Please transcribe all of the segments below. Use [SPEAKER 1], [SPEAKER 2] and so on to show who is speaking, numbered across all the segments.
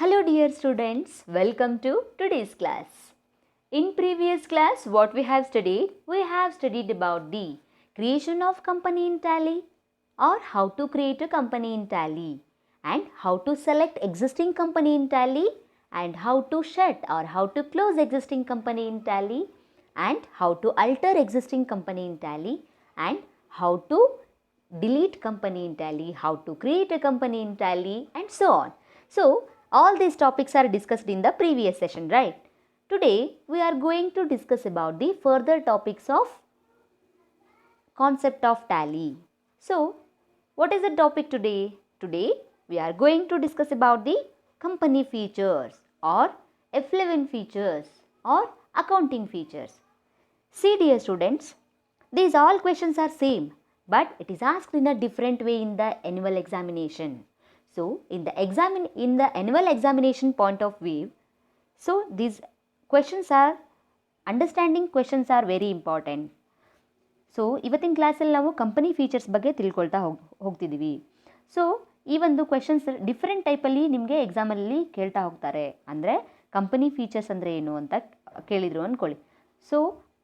[SPEAKER 1] Hello dear students, welcome to today's class. In previous class, what we have studied about the creation of company in Tally or how to create a company in Tally and how to select existing company in Tally and how to shut or how to close existing company in Tally and how to alter existing company in Tally and how to delete company in Tally, how to create a company in Tally and so on. So, all these topics are discussed in the previous session, right? Today, we are going to discuss about the further topics of concept of Tally. So, what is the topic today? Today, we are going to discuss about the company features or F11 features or accounting features. See dear students, these all questions are same, but it is asked in a different way in the annual examination. So, in the annual examination point of view, so these understanding questions are very important. So ಇವತ್ತಿನ ಕ್ಲಾಸಲ್ಲಿ ನಾವು company features ಬಗ್ಗೆ ತಿಳ್ಕೊಳ್ತಾ ಹೋಗ್ತಿದ್ದೀವಿ. So ಈ ಒಂದು questions different ಟೈಪಲ್ಲಿ ನಿಮಗೆ ಎಕ್ಸಾಮಲ್ಲಿ ಕೇಳ್ತಾ ಹೋಗ್ತಾರೆ. ಅಂದರೆ ಕಂಪನಿ ಫೀಚರ್ಸ್ ಅಂದರೆ ಏನು ಅಂತ ಕೇಳಿದರು ಅಂದ್ಕೊಳ್ಳಿ. ಸೊ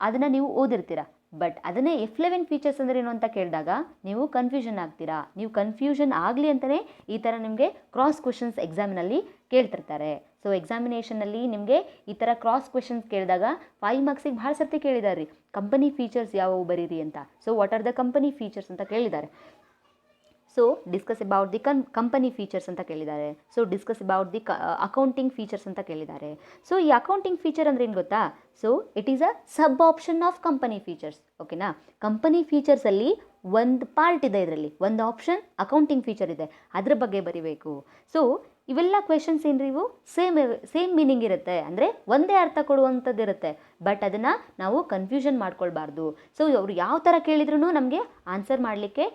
[SPEAKER 1] ಅದನ್ನು ನೀವು ಓದಿರ್ತೀರ. ಬಟ್ ಅದನ್ನೇ F11 ಫೀಚರ್ಸ್ ಅಂದರೆ ಏನು ಅಂತ ಕೇಳಿದಾಗ ನೀವು ಕನ್ಫ್ಯೂಷನ್ ಆಗ್ತೀರಾ. ನೀವು ಕನ್ಫ್ಯೂಷನ್ ಆಗಲಿ ಅಂತಲೇ ಈ ಥರ ನಿಮಗೆ ಕ್ರಾಸ್ ಕ್ವೆಶನ್ಸ್ ಎಕ್ಸಾಮಿನಲ್ಲಿ ಕೇಳ್ತಿರ್ತಾರೆ. ಸೊ ಎಕ್ಸಾಮಿನೇಷನಲ್ಲಿ ನಿಮಗೆ ಈ ಥರ ಕ್ರಾಸ್ ಕ್ವೆಶನ್ಸ್ ಕೇಳಿದಾಗ 5 ಮಾರ್ಕ್ಸಿಗೆ ಭಾಳ ಸರ್ತಿ ಕೇಳಿದ್ದಾರೆ ರೀ, ಕಂಪನಿ ಫೀಚರ್ಸ್ ಯಾವುವು ಬರೀರಿ ಅಂತ. So what are the company features ಅಂತ ಕೇಳಿದ್ದಾರೆ. So discuss about the company features ಅಂತ ಕೇಳಿದ್ದಾರೆ. So discuss about the accounting features ಅಂತ ಕೇಳಿದ್ದಾರೆ. ಸೊ ಈ ಅಕೌಂಟಿಂಗ್ ಫೀಚರ್ ಅಂದರೆ ಏನು ಗೊತ್ತಾ? So it is a sub option of company features. ಓಕೆನಾ? ಕಂಪನಿ ಫೀಚರ್ಸಲ್ಲಿ ಒಂದು ಪಾರ್ಟ್ ಇದೆ, ಇದರಲ್ಲಿ ಒಂದು ಆಪ್ಷನ್ ಅಕೌಂಟಿಂಗ್ ಫೀಚರ್ ಇದೆ, ಅದ್ರ ಬಗ್ಗೆ ಬರೀಬೇಕು. ಸೊ ಇವೆಲ್ಲ ಕ್ವೆಶನ್ಸ್ ಏನ್ರಿ, ಇವು ಸೇಮ್ ಮೀನಿಂಗ್ ಇರುತ್ತೆ, ಅಂದರೆ ಒಂದೇ ಅರ್ಥ ಕೊಡುವಂಥದ್ದು ಇರುತ್ತೆ. ಬಟ್ ಅದನ್ನು ನಾವು ಕನ್ಫ್ಯೂಷನ್ ಮಾಡ್ಕೊಳ್ಬಾರ್ದು. ಸೊ ಅವ್ರು ಯಾವ ಥರ ಕೇಳಿದ್ರು ನಮಗೆ ಆನ್ಸರ್ ಮಾಡಲಿಕ್ಕೆ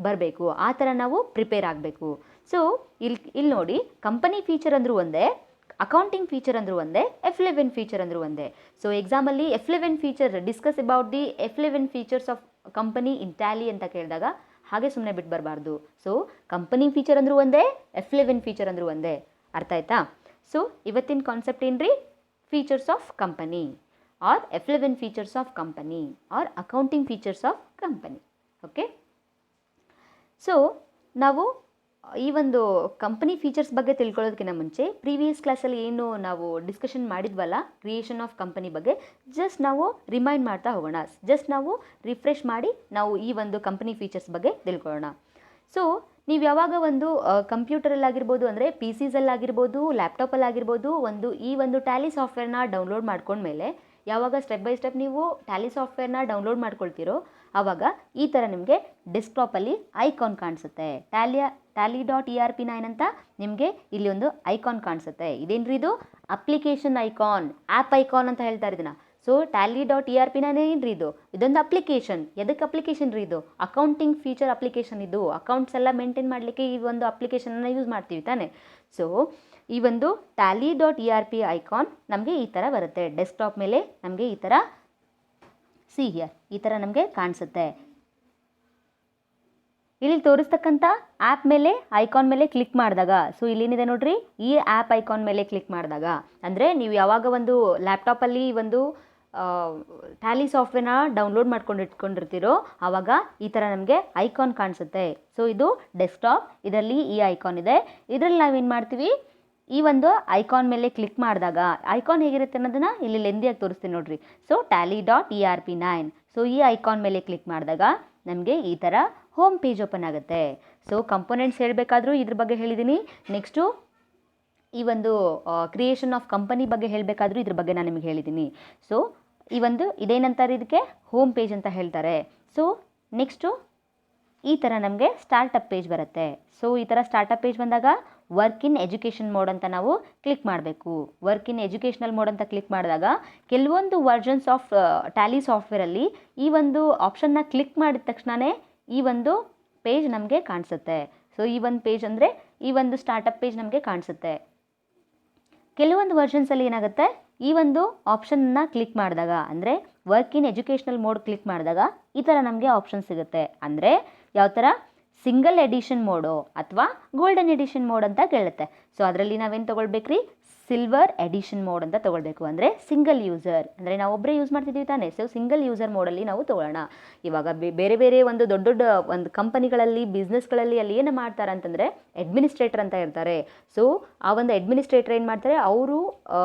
[SPEAKER 1] ಬರಬೇಕು, ಆ ಥರ ನಾವು ಪ್ರಿಪೇರ್ ಆಗಬೇಕು. ಸೊ ಇಲ್ಲಿ ನೋಡಿ, ಕಂಪನಿ ಫೀಚರ್ ಅಂದರೂ ಒಂದೇ, ಅಕೌಂಟಿಂಗ್ ಫೀಚರ್ ಅಂದರೂ ಒಂದೇ, F11 ಫೀಚರ್ ಅಂದರೂ ಒಂದೇ. ಸೊ ಎಕ್ಸಾಮಲ್ಲಿ F11 feature discuss about the F11 features of company in Tally ಅಂತ ಕೇಳಿದಾಗ ಹಾಗೆ ಸುಮ್ಮನೆ ಬಿಟ್ಟು ಬರಬಾರ್ದು. ಸೊ ಕಂಪನಿ ಫೀಚರ್ ಅಂದರೂ ಒಂದೇ, F11 ಫೀಚರ್ ಅಂದರೂ ಒಂದೇ. ಅರ್ಥ ಆಯ್ತಾ? ಸೊ ಇವತ್ತಿನ ಕಾನ್ಸೆಪ್ಟ್ ಏನ್ರಿ? Features of company or F11 features of company or accounting features of company. Okay, so ನಾವು ಈ ಒಂದು ಕಂಪನಿ ಫೀಚರ್ಸ್ ಬಗ್ಗೆ ತಿಳ್ಕೊಳ್ಳೋದಕ್ಕಿಂತ ಮುಂಚೆ ಪ್ರೀವಿಯಸ್ ಕ್ಲಾಸಲ್ಲಿ ಏನು ನಾವು ಡಿಸ್ಕಷನ್ ಮಾಡಿದ್ವಲ್ಲ ಕ್ರಿಯೇಷನ್ ಆಫ್ ಕಂಪನಿ ಬಗ್ಗೆ, ಜಸ್ಟ್ ನಾವು ರಿಮೈಂಡ್ ಮಾಡ್ತಾ ಹೋಗೋಣ. ಜಸ್ಟ್ ನಾವು ರಿಫ್ರೆಶ್ ಮಾಡಿ ನಾವು ಈ ಒಂದು ಕಂಪನಿ ಫೀಚರ್ಸ್ ಬಗ್ಗೆ ತಿಳ್ಕೊಳ್ಳೋಣ. ಸೊ ನೀವು ಯಾವಾಗ ಒಂದು ಕಂಪ್ಯೂಟರಲ್ಲಾಗಿರ್ಬೋದು, ಅಂದರೆ ಪಿ ಸಿಸಲ್ಲಾಗಿರ್ಬೋದು, ಲ್ಯಾಪ್ಟಾಪಲ್ಲಾಗಿರ್ಬೋದು, ಈ ಒಂದು ಟ್ಯಾಲಿ ಸಾಫ್ಟ್ವೇರ್ನ ಡೌನ್ಲೋಡ್ ಮಾಡ್ಕೊಂಡ್ಮೇಲೆ ಯಾವಾಗ ಸ್ಟೆಪ್ ಬೈ ಸ್ಟೆಪ್ ನೀವು ಟ್ಯಾಲಿ ಸಾಫ್ಟ್ವೇರ್ನ ಡೌನ್ಲೋಡ್ ಮಾಡ್ಕೊಳ್ತೀರೋ ಆವಾಗ ಈ ಥರ ನಿಮಗೆ ಡೆಸ್ಕ್ಟಾಪಲ್ಲಿ ಐಕಾನ್ ಕಾಣಿಸುತ್ತೆ. tally.erp9 ಅಂತ ನಿಮಗೆ ಇಲ್ಲಿ ಒಂದು ಐಕಾನ್ ಕಾಣಿಸುತ್ತೆ. ಇದೇನ್ರಿ ಇದು? ಅಪ್ಲಿಕೇಶನ್ ಐಕಾನ್, ಆ್ಯಪ್ ಐಕಾನ್ ಅಂತ ಹೇಳ್ತಾರೆ ಇದನ್ನು. ಸೊ tally.erp9 ಏನ್ರಿ ಇದು? ಇದೊಂದು ಅಪ್ಲಿಕೇಶನ್. ಎದಕ್ಕೆ ಅಪ್ಲಿಕೇಶನ್ ರೀ ಇದು? ಅಕೌಂಟಿಂಗ್ ಫೀಚರ್ ಅಪ್ಲಿಕೇಶನ್ ಇದು. ಅಕೌಂಟ್ಸ್ ಎಲ್ಲ ಮೇಂಟೈನ್ ಮಾಡಲಿಕ್ಕೆ ಈ ಒಂದು ಅಪ್ಲಿಕೇಶನನ್ನು ಯೂಸ್ ಮಾಡ್ತೀವಿ ತಾನೆ. ಸೊ ಈ ಒಂದು tally.erp ಐಕಾನ್ ನಮಗೆ ಈ ಥರ ಬರುತ್ತೆ. ಡೆಸ್ಕ್ಟಾಪ್ ಮೇಲೆ ನಮಗೆ ಈ ಥರ ಈ ಥರ ನಮಗೆ ಕಾಣಿಸುತ್ತೆ. ಇಲ್ಲಿ ತೋರಿಸ್ತಕ್ಕಂಥ ಆ್ಯಪ್ ಮೇಲೆ ಐಕಾನ್ ಮೇಲೆ ಕ್ಲಿಕ್ ಮಾಡಿದಾಗ, ಸೊ ಇಲ್ಲೇನಿದೆ ನೋಡ್ರಿ, ಈ ಆ್ಯಪ್ ಐಕಾನ್ ಮೇಲೆ ಕ್ಲಿಕ್ ಮಾಡಿದಾಗ, ಅಂದರೆ ನೀವು ಯಾವಾಗ ಒಂದು ಲ್ಯಾಪ್ಟಾಪಲ್ಲಿ ಒಂದು ಟ್ಯಾಲಿ ಸಾಫ್ಟ್ವೇರ್ನ ಡೌನ್ಲೋಡ್ ಮಾಡ್ಕೊಂಡು ಇಟ್ಕೊಂಡಿರ್ತೀರೋ ಆವಾಗ ಈ ಥರ ನಮಗೆ ಐಕಾನ್ ಕಾಣಿಸುತ್ತೆ. ಸೊ ಇದು ಡೆಸ್ಕ್ಟಾಪ್, ಇದರಲ್ಲಿ ಈ ಐಕಾನ್ ಇದೆ. ಇದರಲ್ಲಿ ನಾವೇನು ಮಾಡ್ತೀವಿ, ಈ ಒಂದು ಐಕಾನ್ ಮೇಲೆ ಕ್ಲಿಕ್ ಮಾಡಿದಾಗ ಐಕಾನ್ ಹೇಗಿರುತ್ತೆ ಅನ್ನೋದನ್ನು ಇಲ್ಲಿ ಲೆಂದಿಯಾಗಿ ತೋರಿಸ್ತೀನಿ ನೋಡ್ರಿ. ಸೊ tally.erp9, ಸೊ ಈ ಐಕಾನ್ ಮೇಲೆ ಕ್ಲಿಕ್ ಮಾಡಿದಾಗ ನಮಗೆ ಈ ಥರ ಹೋಮ್ ಪೇಜ್ ಓಪನ್ ಆಗುತ್ತೆ. ಸೊ ಕಂಪೋನೆಂಟ್ಸ್ ಹೇಳಬೇಕಾದ್ರೂ ಇದ್ರ ಬಗ್ಗೆ ಹೇಳಿದ್ದೀನಿ. ನೆಕ್ಸ್ಟು ಈ ಒಂದು ಕ್ರಿಯೇಷನ್ ಆಫ್ ಕಂಪನಿ ಬಗ್ಗೆ ಹೇಳಬೇಕಾದ್ರೂ ಇದ್ರ ಬಗ್ಗೆ ನಾನು ನಿಮಗೆ ಹೇಳಿದ್ದೀನಿ. ಸೊ ಇದೇನಂತಾರೆ, ಇದಕ್ಕೆ ಹೋಮ್ ಪೇಜ್ ಅಂತ ಹೇಳ್ತಾರೆ. ಸೊ ನೆಕ್ಸ್ಟು ಈ ಥರ ನಮಗೆ ಸ್ಟಾರ್ಟಪ್ ಪೇಜ್ ಬರುತ್ತೆ. ಸೊ ಈ ಥರ ಸ್ಟಾರ್ಟಪ್ ಪೇಜ್ ಬಂದಾಗ ವರ್ಕ್ ಇನ್ ಎಜುಕೇಷನ್ ಮೋಡ್ ಅಂತ ನಾವು ಕ್ಲಿಕ್ ಮಾಡಬೇಕು. ವರ್ಕ್ ಇನ್ ಎಜುಕೇಷನಲ್ ಮೋಡ್ ಅಂತ ಕ್ಲಿಕ್ ಮಾಡಿದಾಗ ಕೆಲವೊಂದು ವರ್ಷನ್ಸ್ ಆಫ್ ಟ್ಯಾಲಿ ಸಾಫ್ಟ್ವೇರಲ್ಲಿ ಈ ಒಂದು ಆಪ್ಷನ್ನ ಕ್ಲಿಕ್ ಮಾಡಿದ ತಕ್ಷಣವೇ ಈ ಒಂದು ಪೇಜ್ ನಮಗೆ ಕಾಣಿಸುತ್ತೆ. ಸೊ ಈ ಒಂದು ಪೇಜ್ ಅಂದರೆ ಈ ಒಂದು ಸ್ಟಾರ್ಟಪ್ ಪೇಜ್ ನಮಗೆ ಕಾಣಿಸುತ್ತೆ. ಕೆಲವೊಂದು ವರ್ಷನ್ಸಲ್ಲಿ ಏನಾಗುತ್ತೆ, ಈ ಒಂದು ಆಪ್ಷನ್ನ ಕ್ಲಿಕ್ ಮಾಡಿದಾಗ, ಅಂದರೆ work in educational mode click ಮಾಡಿದಾಗ ಈ ಥರ ನಮಗೆ ಆಪ್ಷನ್ ಸಿಗುತ್ತೆ. ಅಂದರೆ ಯಾವ ಥರ? ಸಿಂಗಲ್ ಎಡಿಷನ್ ಮೋಡು ಅಥವಾ ಗೋಲ್ಡನ್ ಎಡಿಷನ್ ಮೋಡ್ ಅಂತ ಕೇಳುತ್ತೆ. ಸೊ ಅದರಲ್ಲಿ ನಾವೇನು ತೊಗೊಳ್ಬೇಕ್ರಿ, ಸಿಲ್ವರ್ ಎಡಿಷನ್ ಮೋಡ್ ಅಂತ ತೊಗೊಳ್ಬೇಕು. ಅಂದರೆ ಸಿಂಗಲ್ ಯೂಸರ್, ಅಂದರೆ ನಾವು ಒಬ್ಬರೇ ಯೂಸ್ ಮಾಡ್ತಿದ್ದೀವಿ ತಾನೇ. ಸೊ ಸಿಂಗಲ್ ಯೂಸರ್ ಮೋಡಲ್ಲಿ ನಾವು ತೊಗೊಳ್ಳೋಣ. ಇವಾಗ ಬೇರೆ ಬೇರೆ ಒಂದು ದೊಡ್ಡ ದೊಡ್ಡ ಒಂದು ಕಂಪನಿಗಳಲ್ಲಿ, ಬಿಸ್ನೆಸ್ಗಳಲ್ಲಿ ಅಲ್ಲಿ ಏನು ಮಾಡ್ತಾರೆ ಅಂತಂದರೆ ಅಡ್ಮಿನಿಸ್ಟ್ರೇಟರ್ ಅಂತ ಇರ್ತಾರೆ. ಸೊ ಆ ಒಂದು ಅಡ್ಮಿನಿಸ್ಟ್ರೇಟರ್ ಏನು ಮಾಡ್ತಾರೆ, ಅವರು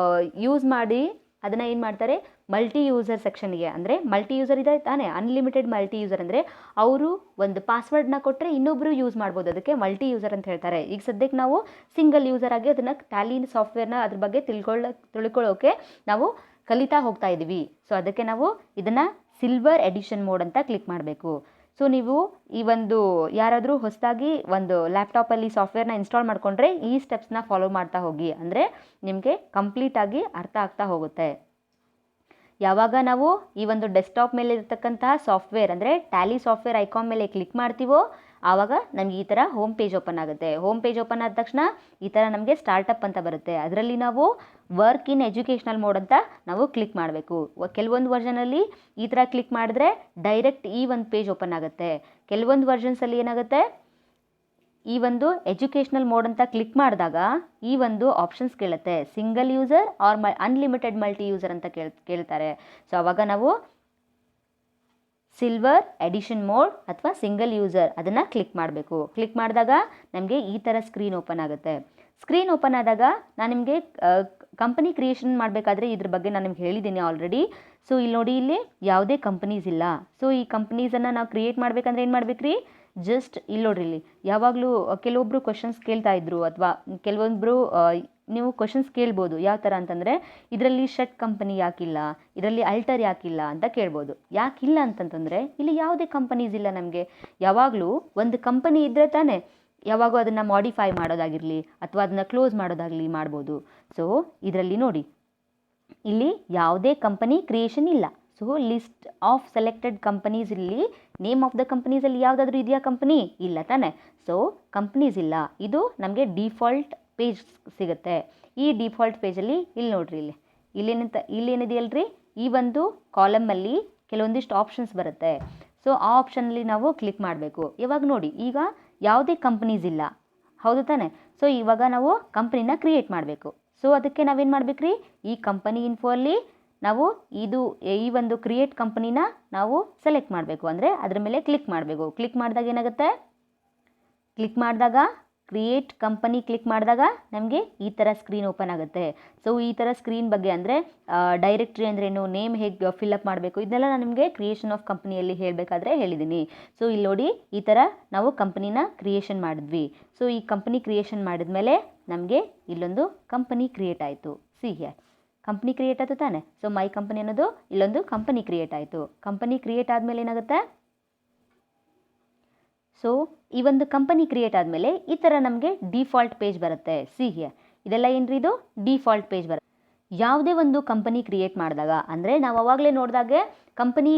[SPEAKER 1] ಯೂಸ್ ಮಾಡಿ ಅದನ್ನು ಏನು ಮಾಡ್ತಾರೆ, ಮಲ್ಟಿ ಯೂಸರ್ ಸೆಕ್ಷನ್ಗೆ, ಅಂದರೆ ಮಲ್ಟಿ ಯೂಸರ್ ಇದೆ ತಾನೇ, ಅನ್ಲಿಮಿಟೆಡ್ ಮಲ್ಟಿ ಯೂಸರ್ ಅಂದರೆ ಅವರು ಒಂದು ಪಾಸ್ವರ್ಡ್ನ ಕೊಟ್ಟರೆ ಇನ್ನೊಬ್ಬರು ಯೂಸ್ ಮಾಡ್ಬೋದು, ಅದಕ್ಕೆ ಮಲ್ಟಿ ಯೂಸರ್ ಅಂತ ಹೇಳ್ತಾರೆ. ಈಗ ಸದ್ಯಕ್ಕೆ ನಾವು ಸಿಂಗಲ್ ಯೂಸರ್ ಆಗಿ ಅದನ್ನು ಟ್ಯಾಲಿ ಸಾಫ್ಟ್ವೇರ್ನ ಅದ್ರ ಬಗ್ಗೆ ತಿಳ್ಕೊಳ್ಳೋಕೆ ನಾವು ಕಲಿತಾ ಹೋಗ್ತಾ ಇದ್ದೀವಿ. ಸೊ ಅದಕ್ಕೆ ನಾವು ಇದನ್ನು ಸಿಲ್ವರ್ ಎಡಿಷನ್ ಮೋಡ್ ಅಂತ ಕ್ಲಿಕ್ ಮಾಡಬೇಕು. ಸೊ ನೀವು ಈ ಒಂದು ಯಾರಾದರೂ ಹೊಸದಾಗಿ ಒಂದು ಲ್ಯಾಪ್ಟಾಪಲ್ಲಿ ಸಾಫ್ಟ್ವೇರ್ನ ಇನ್ಸ್ಟಾಲ್ ಮಾಡಿಕೊಂಡ್ರೆ ಈ ಸ್ಟೆಪ್ಸ್ನ ಫಾಲೋ ಮಾಡ್ತಾ ಹೋಗಿ, ಅಂದರೆ ನಿಮಗೆ ಕಂಪ್ಲೀಟಾಗಿ ಅರ್ಥ ಆಗ್ತಾ ಹೋಗುತ್ತೆ. ಯಾವಾಗ ನಾವು ಈ ಒಂದು ಡೆಸ್ಕ್ಟಾಪ್ ಮೇಲೆ ಇರತಕ್ಕಂತಹ ಸಾಫ್ಟ್ವೇರ್ ಅಂದರೆ ಟ್ಯಾಲಿ ಸಾಫ್ಟ್ವೇರ್ ಐಕಾನ್ ಮೇಲೆ ಕ್ಲಿಕ್ ಮಾಡ್ತೀವೋ ಆವಾಗ ನಮಗೆ ಈ ಥರ ಹೋಮ್ ಪೇಜ್ ಓಪನ್ ಆಗುತ್ತೆ. ಹೋಮ್ ಪೇಜ್ ಓಪನ್ ಆದ ತಕ್ಷಣ ಈ ಥರ ನಮಗೆ ಸ್ಟಾರ್ಟಪ್ ಅಂತ ಬರುತ್ತೆ. ಅದರಲ್ಲಿ ನಾವು ವರ್ಕ್ ಇನ್ ಎಜುಕೇಷ್ನಲ್ ಮೋಡ್ ಅಂತ ನಾವು ಕ್ಲಿಕ್ ಮಾಡಬೇಕು. ಕೆಲವೊಂದು ವರ್ಷನಲ್ಲಿ ಈ ಥರ ಕ್ಲಿಕ್ ಮಾಡಿದ್ರೆ ಡೈರೆಕ್ಟ್ ಈ ಒಂದು ಪೇಜ್ ಓಪನ್ ಆಗುತ್ತೆ. ಕೆಲವೊಂದು ವರ್ಷನ್ಸಲ್ಲಿ ಏನಾಗುತ್ತೆ, ಈ ಒಂದು ಎಜುಕೇಷ್ನಲ್ ಮೋಡ್ ಅಂತ ಕ್ಲಿಕ್ ಮಾಡಿದಾಗ ಈ ಒಂದು ಆಪ್ಷನ್ಸ್ ಕೇಳುತ್ತೆ, single user or unlimited multi user ಅಂತ ಕೇಳ್ತಾರೆ. ಸೊ ಅವಾಗ ನಾವು ಸಿಲ್ವರ್ ಎಡಿಷನ್ ಮೋಡ್ ಅಥವಾ ಸಿಂಗಲ್ ಯೂಸರ್ ಅದನ್ನು ಕ್ಲಿಕ್ ಮಾಡಬೇಕು. ಕ್ಲಿಕ್ ಮಾಡಿದಾಗ ನಮಗೆ ಈ ಥರ ಸ್ಕ್ರೀನ್ ಓಪನ್ ಆಗುತ್ತೆ. ಸ್ಕ್ರೀನ್ ಓಪನ್ ಆದಾಗ ನಾನು ನಿಮಗೆ ಕಂಪನಿ ಕ್ರಿಯೇಷನ್ ಮಾಡಬೇಕಾದ್ರೆ ಇದ್ರ ಬಗ್ಗೆ ನಾನು ನಿಮ್ಗೆ ಹೇಳಿದ್ದೀನಿ ಆಲ್ರೆಡಿ. ಸೊ ಇಲ್ಲಿ ನೋಡಿ, ಇಲ್ಲಿ ಯಾವುದೇ ಕಂಪನೀಸ್ ಇಲ್ಲ. ಸೊ ಈ ಕಂಪನೀಸನ್ನು ನಾವು ಕ್ರಿಯೇಟ್ ಮಾಡಬೇಕಂದ್ರೆ ಏನು ಮಾಡ್ಬೇಕ್ರಿ, ಜಸ್ಟ್ ಇಲ್ಲಿ ನೋಡ್ರಿ, ಇಲ್ಲಿ ಯಾವಾಗಲೂ ಕೆಲವೊಬ್ಬರು ಕ್ವಶನ್ಸ್ ಕೇಳ್ತಾ ಇದ್ರು, ಅಥವಾ ಕೆಲವೊಬ್ಬರು ನೀವು ಕ್ವಶನ್ಸ್ ಕೇಳ್ಬೋದು. ಯಾವ ಥರ ಅಂತಂದರೆ ಇದರಲ್ಲಿ ಶಟ್ ಕಂಪನಿ ಯಾಕಿಲ್ಲ, ಇದರಲ್ಲಿ ಅಲ್ಟರ್ ಯಾಕಿಲ್ಲ ಅಂತ ಕೇಳ್ಬೋದು. ಯಾಕಿಲ್ಲ ಅಂತಂತಂದರೆ ಇಲ್ಲಿ ಯಾವುದೇ ಕಂಪನೀಸ್ ಇಲ್ಲ ನಮಗೆ. ಯಾವಾಗಲೂ ಒಂದು ಕಂಪನಿ ಇದ್ದರೆ ತಾನೇ ಯಾವಾಗೂ ಅದನ್ನು ಮಾಡಿಫೈ ಮಾಡೋದಾಗಿರಲಿ ಅಥವಾ ಅದನ್ನು ಕ್ಲೋಸ್ ಮಾಡೋದಾಗಲಿ ಮಾಡ್ಬೋದು. ಸೊ ಇದರಲ್ಲಿ ನೋಡಿ, ಇಲ್ಲಿ ಯಾವುದೇ ಕಂಪನಿ ಕ್ರಿಯೇಷನ್ ಇಲ್ಲ. So list of selected companies, ಇಲ್ಲಿ ನೇಮ್ ಆಫ್ ದ ಕಂಪನೀಸಲ್ಲಿ ಯಾವುದಾದ್ರೂ ಇದೆಯಾ ಕಂಪನಿ? ಇಲ್ಲ ತಾನೆ. ಸೊ ಕಂಪ್ನೀಸ್ ಇಲ್ಲ. ಇದು ನಮಗೆ ಡಿಫಾಲ್ಟ್ ಪೇಜ್ ಸಿಗುತ್ತೆ. ಈ ಡಿಫಾಲ್ಟ್ ಪೇಜಲ್ಲಿ ಇಲ್ಲಿ ನೋಡ್ರಿ, ಇಲ್ಲೇನಿದೆಯಲ್ರಿ, ಈ ಒಂದು ಕಾಲಮಲ್ಲಿ ಕೆಲವೊಂದಿಷ್ಟು ಆಪ್ಷನ್ಸ್ ಬರುತ್ತೆ. ಸೊ ಆ ಆಪ್ಷನಲ್ಲಿ ನಾವು ಕ್ಲಿಕ್ ಮಾಡಬೇಕು. ಇವಾಗ ನೋಡಿ, ಈಗ ಯಾವುದೇ ಕಂಪನೀಸ್ ಇಲ್ಲ, ಹೌದು ತಾನೆ. ಸೊ ಇವಾಗ ನಾವು ಕಂಪ್ನಿನ ಕ್ರಿಯೇಟ್ ಮಾಡಬೇಕು. ಸೊ ಅದಕ್ಕೆ ನಾವೇನು ಮಾಡಬೇಕ್ರಿ, ಈ ಕಂಪನಿ ಇನ್ಫೋ ಅಲ್ಲಿ ನಾವು ಈ ಒಂದು ಕ್ರಿಯೇಟ್ ಕಂಪನಿನ ನಾವು ಸೆಲೆಕ್ಟ್ ಮಾಡಬೇಕು, ಅಂದರೆ ಅದರ ಮೇಲೆ ಕ್ಲಿಕ್ ಮಾಡಬೇಕು. ಕ್ಲಿಕ್ ಮಾಡಿದಾಗ ಏನಾಗುತ್ತೆ, ಕ್ಲಿಕ್ ಮಾಡಿದಾಗ ಕ್ರಿಯೇಟ್ ಕಂಪನಿ ಕ್ಲಿಕ್ ಮಾಡಿದಾಗ ನಮಗೆ ಈ ಥರ ಸ್ಕ್ರೀನ್ ಓಪನ್ ಆಗುತ್ತೆ. ಸೊ ಈ ಥರ ಸ್ಕ್ರೀನ್ ಬಗ್ಗೆ ಅಂದರೆ ಡೈರೆಕ್ಟ್ರಿ ಅಂದ್ರೇನು, ನೇಮ್ ಹೇಗೆ ಫಿಲ್ಅಪ್ ಮಾಡಬೇಕು, ಇದನ್ನೆಲ್ಲ ನಾನು ನಿಮಗೆ ಕ್ರಿಯೇಷನ್ ಆಫ್ ಕಂಪನಿಯಲ್ಲಿ ಹೇಳಬೇಕಾದ್ರೆ ಹೇಳಿದ್ದೀನಿ. ಸೊ ಇಲ್ಲಿ ನೋಡಿ, ಈ ಥರ ನಾವು ಕಂಪನಿನ ಕ್ರಿಯೇಷನ್ ಮಾಡಿದ್ವಿ. ಸೊ ಈ ಕಂಪನಿ ಕ್ರಿಯೇಷನ್ ಮಾಡಿದ್ಮೇಲೆ ನಮಗೆ ಇಲ್ಲೊಂದು ಕಂಪನಿ ಕ್ರಿಯೇಟ್ ಆಯಿತು. ಸಿ ಹಿಯರ್, ಕಂಪನಿ ಕ್ರಿಯೇಟ್ ಆಯಿತು ತಾನೆ. ಸೊ ಮೈ ಕಂಪನಿ ಅನ್ನೋದು ಇಲ್ಲೊಂದು ಕಂಪನಿ ಕ್ರಿಯೇಟ್ ಆಯಿತು. ಕಂಪನಿ ಕ್ರಿಯೇಟ್ ಆದಮೇಲೆ ಏನಾಗುತ್ತೆ, ಸೊ ಈ ಒಂದು ಕಂಪನಿ ಕ್ರಿಯೇಟ್ ಆದಮೇಲೆ ಈ ಥರ ನಮಗೆ ಡಿಫಾಲ್ಟ್ ಪೇಜ್ ಬರುತ್ತೆ. ಸಿ ಹಿಯರ್, ಇದೆಲ್ಲ ಏನ್ರಿ, ಇದು ಡಿಫಾಲ್ಟ್ ಪೇಜ್ ಬರುತ್ತೆ. ಯಾವುದೇ ಒಂದು ಕಂಪನಿ ಕ್ರಿಯೇಟ್ ಮಾಡಿದಾಗ, ಅಂದರೆ ನಾವು ಅವಾಗಲೇ ನೋಡಿದಾಗೆ ಕಂಪನಿ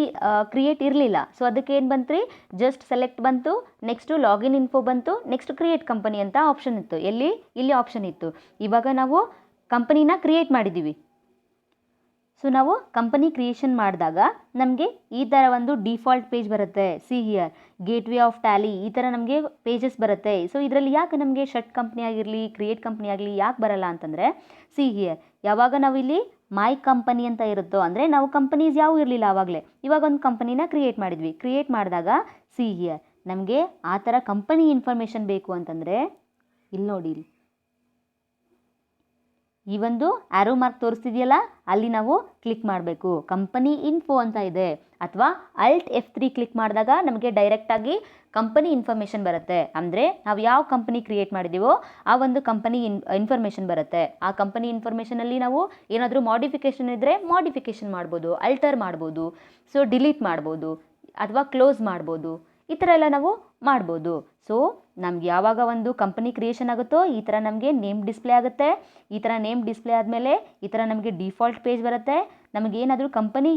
[SPEAKER 1] ಕ್ರಿಯೇಟ್ ಇರಲಿಲ್ಲ. ಸೊ ಅದಕ್ಕೆ ಏನು ಬಂತು, ಜಸ್ಟ್ ಸೆಲೆಕ್ಟ್ ಬಂತು, ನೆಕ್ಸ್ಟು ಲಾಗಿನ್ ಇನ್ಫೋ ಬಂತು, ನೆಕ್ಸ್ಟ್ ಕ್ರಿಯೇಟ್ ಕಂಪನಿ ಅಂತ ಆಪ್ಷನ್ ಇತ್ತು. ಇಲ್ಲಿ ಆಪ್ಷನ್ ಇತ್ತು. ಇವಾಗ ನಾವು ಕಂಪನಿನ ಕ್ರಿಯೇಟ್ ಮಾಡಿದ್ದೀವಿ. ಸೊ ನಾವು ಕಂಪನಿ ಕ್ರಿಯೇಷನ್ ಮಾಡಿದಾಗ ನಮಗೆ ಈ ಥರ ಒಂದು ಡಿಫಾಲ್ಟ್ ಪೇಜ್ ಬರುತ್ತೆ. See here, gateway of Tally, ಈ ಥರ ನಮಗೆ ಪೇಜಸ್ ಬರುತ್ತೆ. ಸೊ ಇದರಲ್ಲಿ ಯಾಕೆ ನಮಗೆ ಶಟ್ ಕಂಪ್ನಿ ಆಗಿರಲಿ, ಕ್ರಿಯೇಟ್ ಕಂಪ್ನಿ ಆಗಲಿ ಯಾಕೆ ಬರಲ್ಲ ಅಂತಂದರೆ, ಸಿ ಹಿಯರ್, ಯಾವಾಗ ನಾವು ಇಲ್ಲಿ ಮೈ ಕಂಪನಿ ಅಂತ ಇರುತ್ತೋ, ಅಂದರೆ ನಾವು ಕಂಪನೀಸ್ ಯಾವೂ ಇರಲಿಲ್ಲ ಆವಾಗಲೇ. ಇವಾಗ ಒಂದು ಕಂಪನಿನ ಕ್ರಿಯೇಟ್ ಮಾಡಿದ್ವಿ. ಕ್ರಿಯೇಟ್ ಮಾಡಿದಾಗ ಸಿ ಹಿಯರ್, ನಮಗೆ ಆ ಥರ ಕಂಪನಿ ಇನ್ಫಾರ್ಮೇಷನ್ ಬೇಕು ಅಂತಂದರೆ ಇಲ್ಲಿ ನೋಡಿ, ಈ ಒಂದು ಆರೋ ಮಾರ್ಕ್ ತೋರಿಸ್ತಿದೆಯಲ್ಲ, ಅಲ್ಲಿ ನಾವು ಕ್ಲಿಕ್ ಮಾಡಬೇಕು. ಕಂಪನಿ ಇನ್ಫೋ ಅಂತ ಇದೆ, ಅಥವಾ ಅಲ್ಟ್ F3 ಕ್ಲಿಕ್ ಮಾಡಿದಾಗ ನಮಗೆ ಡೈರೆಕ್ಟಾಗಿ ಕಂಪನಿ ಇನ್ಫಾರ್ಮೇಷನ್ ಬರುತ್ತೆ. ಅಂದರೆ ನಾವು ಯಾವ ಕಂಪನಿ ಕ್ರಿಯೇಟ್ ಮಾಡಿದ್ದೀವೋ ಆ ಒಂದು ಕಂಪನಿ ಇನ್ಫಾರ್ಮೇಷನ್ ಬರುತ್ತೆ. ಆ ಕಂಪನಿ ಇನ್ಫಾರ್ಮೇಷನಲ್ಲಿ ನಾವು ಏನಾದರೂ ಮಾಡಿಫಿಕೇಷನ್ ಇದ್ದರೆ ಮಾಡಿಫಿಕೇಷನ್ ಮಾಡ್ಬೋದು, ಅಲ್ಟರ್ ಮಾಡ್ಬೋದು, ಸೊ ಡಿಲೀಟ್ ಮಾಡ್ಬೋದು, ಅಥವಾ ಕ್ಲೋಸ್ ಮಾಡ್ಬೋದು. ಈ ಥರ ಎಲ್ಲ ನಾವು ಮಾಡ್ಬೋದು. ಸೊ ನಮ್ಗೆ ಯಾವಾಗ ಒಂದು ಕಂಪನಿ ಕ್ರಿಯೇಷನ್ ಆಗುತ್ತೋ ಈ ಥರ ನಮಗೆ ನೇಮ್ ಡಿಸ್ಪ್ಲೇ ಆಗುತ್ತೆ. ಈ ಥರ ನೇಮ್ ಡಿಸ್ಪ್ಲೇ ಆದಮೇಲೆ ಈ ಥರ ನಮಗೆ ಡಿಫಾಲ್ಟ್ ಪೇಜ್ ಬರುತ್ತೆ. ನಮಗೇನಾದರೂ ಕಂಪನಿ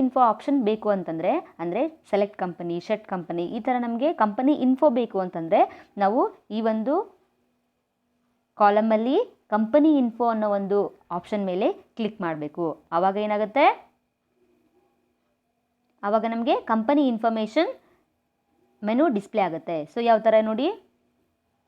[SPEAKER 1] ಇನ್ಫೋ ಆಪ್ಷನ್ ಬೇಕು ಅಂತಂದರೆ, ಅಂದರೆ ಸೆಲೆಕ್ಟ್ ಕಂಪನಿ, ಶಟ್ ಕಂಪನಿ, ಈ ಥರ ನಮಗೆ ಕಂಪನಿ ಇನ್ಫೋ ಬೇಕು ಅಂತಂದರೆ ನಾವು ಈ ಒಂದು ಕಾಲಮಲ್ಲಿ ಕಂಪನಿ ಇನ್ಫೋ ಅನ್ನೋ ಒಂದು ಆಪ್ಷನ್ ಮೇಲೆ ಕ್ಲಿಕ್ ಮಾಡಬೇಕು. ಆವಾಗ ಏನಾಗುತ್ತೆ, ಆವಾಗ ನಮಗೆ ಕಂಪನಿ ಇನ್ಫಾರ್ಮೇಷನ್ ಮೆನು ಡಿಸ್ಪ್ಲೇ ಆಗುತ್ತೆ. ಸೊ ಯಾವ ಥರ ನೋಡಿ,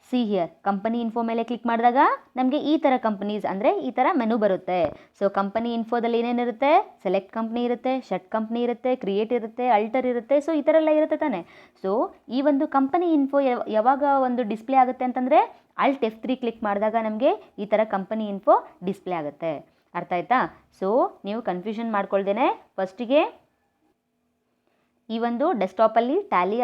[SPEAKER 1] ಸಿ ಹಿಯರ್ ಕಂಪನಿ ಇನ್ಫೋ ಮೇಲೆ ಕ್ಲಿಕ್ ಮಾಡಿದಾಗ ನಮಗೆ ಈ ಥರ ಕಂಪನೀಸ್ ಅಂದರೆ ಈ ಥರ ಮೆನು ಬರುತ್ತೆ. ಸೊ ಕಂಪನಿ ಇನ್ಫೋದಲ್ಲಿ ಏನೇನಿರುತ್ತೆ, ಸೆಲೆಕ್ಟ್ ಕಂಪ್ನಿ ಇರುತ್ತೆ, ಶಟ್ ಕಂಪ್ನಿ ಇರುತ್ತೆ, ಕ್ರಿಯೇಟ್ ಇರುತ್ತೆ, ಅಲ್ಟರ್ ಇರುತ್ತೆ. ಸೊ ಈ ಥರ ಎಲ್ಲ ಇರುತ್ತೆ ತಾನೆ. ಸೊ ಈ ಒಂದು ಕಂಪನಿ ಇನ್ಫೋ ಯಾವಾಗ ಒಂದು ಡಿಸ್ಪ್ಲೇ ಆಗುತ್ತೆ ಅಂತಂದರೆ ಅಲ್ಟ್ F3 ಕ್ಲಿಕ್ ಮಾಡಿದಾಗ ನಮಗೆ ಈ ಥರ ಕಂಪನಿ ಇನ್ಫೋ ಡಿಸ್ಪ್ಲೇ ಆಗುತ್ತೆ. ಅರ್ಥ ಆಯ್ತಾ? ಸೊ ನೀವು ಕನ್ಫ್ಯೂಷನ್ ಮಾಡ್ಕೊಳ್ದೇನೆ ಫಸ್ಟಿಗೆ ಈ ಒಂದು ಡೆಸ್ಕ್ಟಾಪಲ್ಲಿ ಟ್ಯಾಲಿ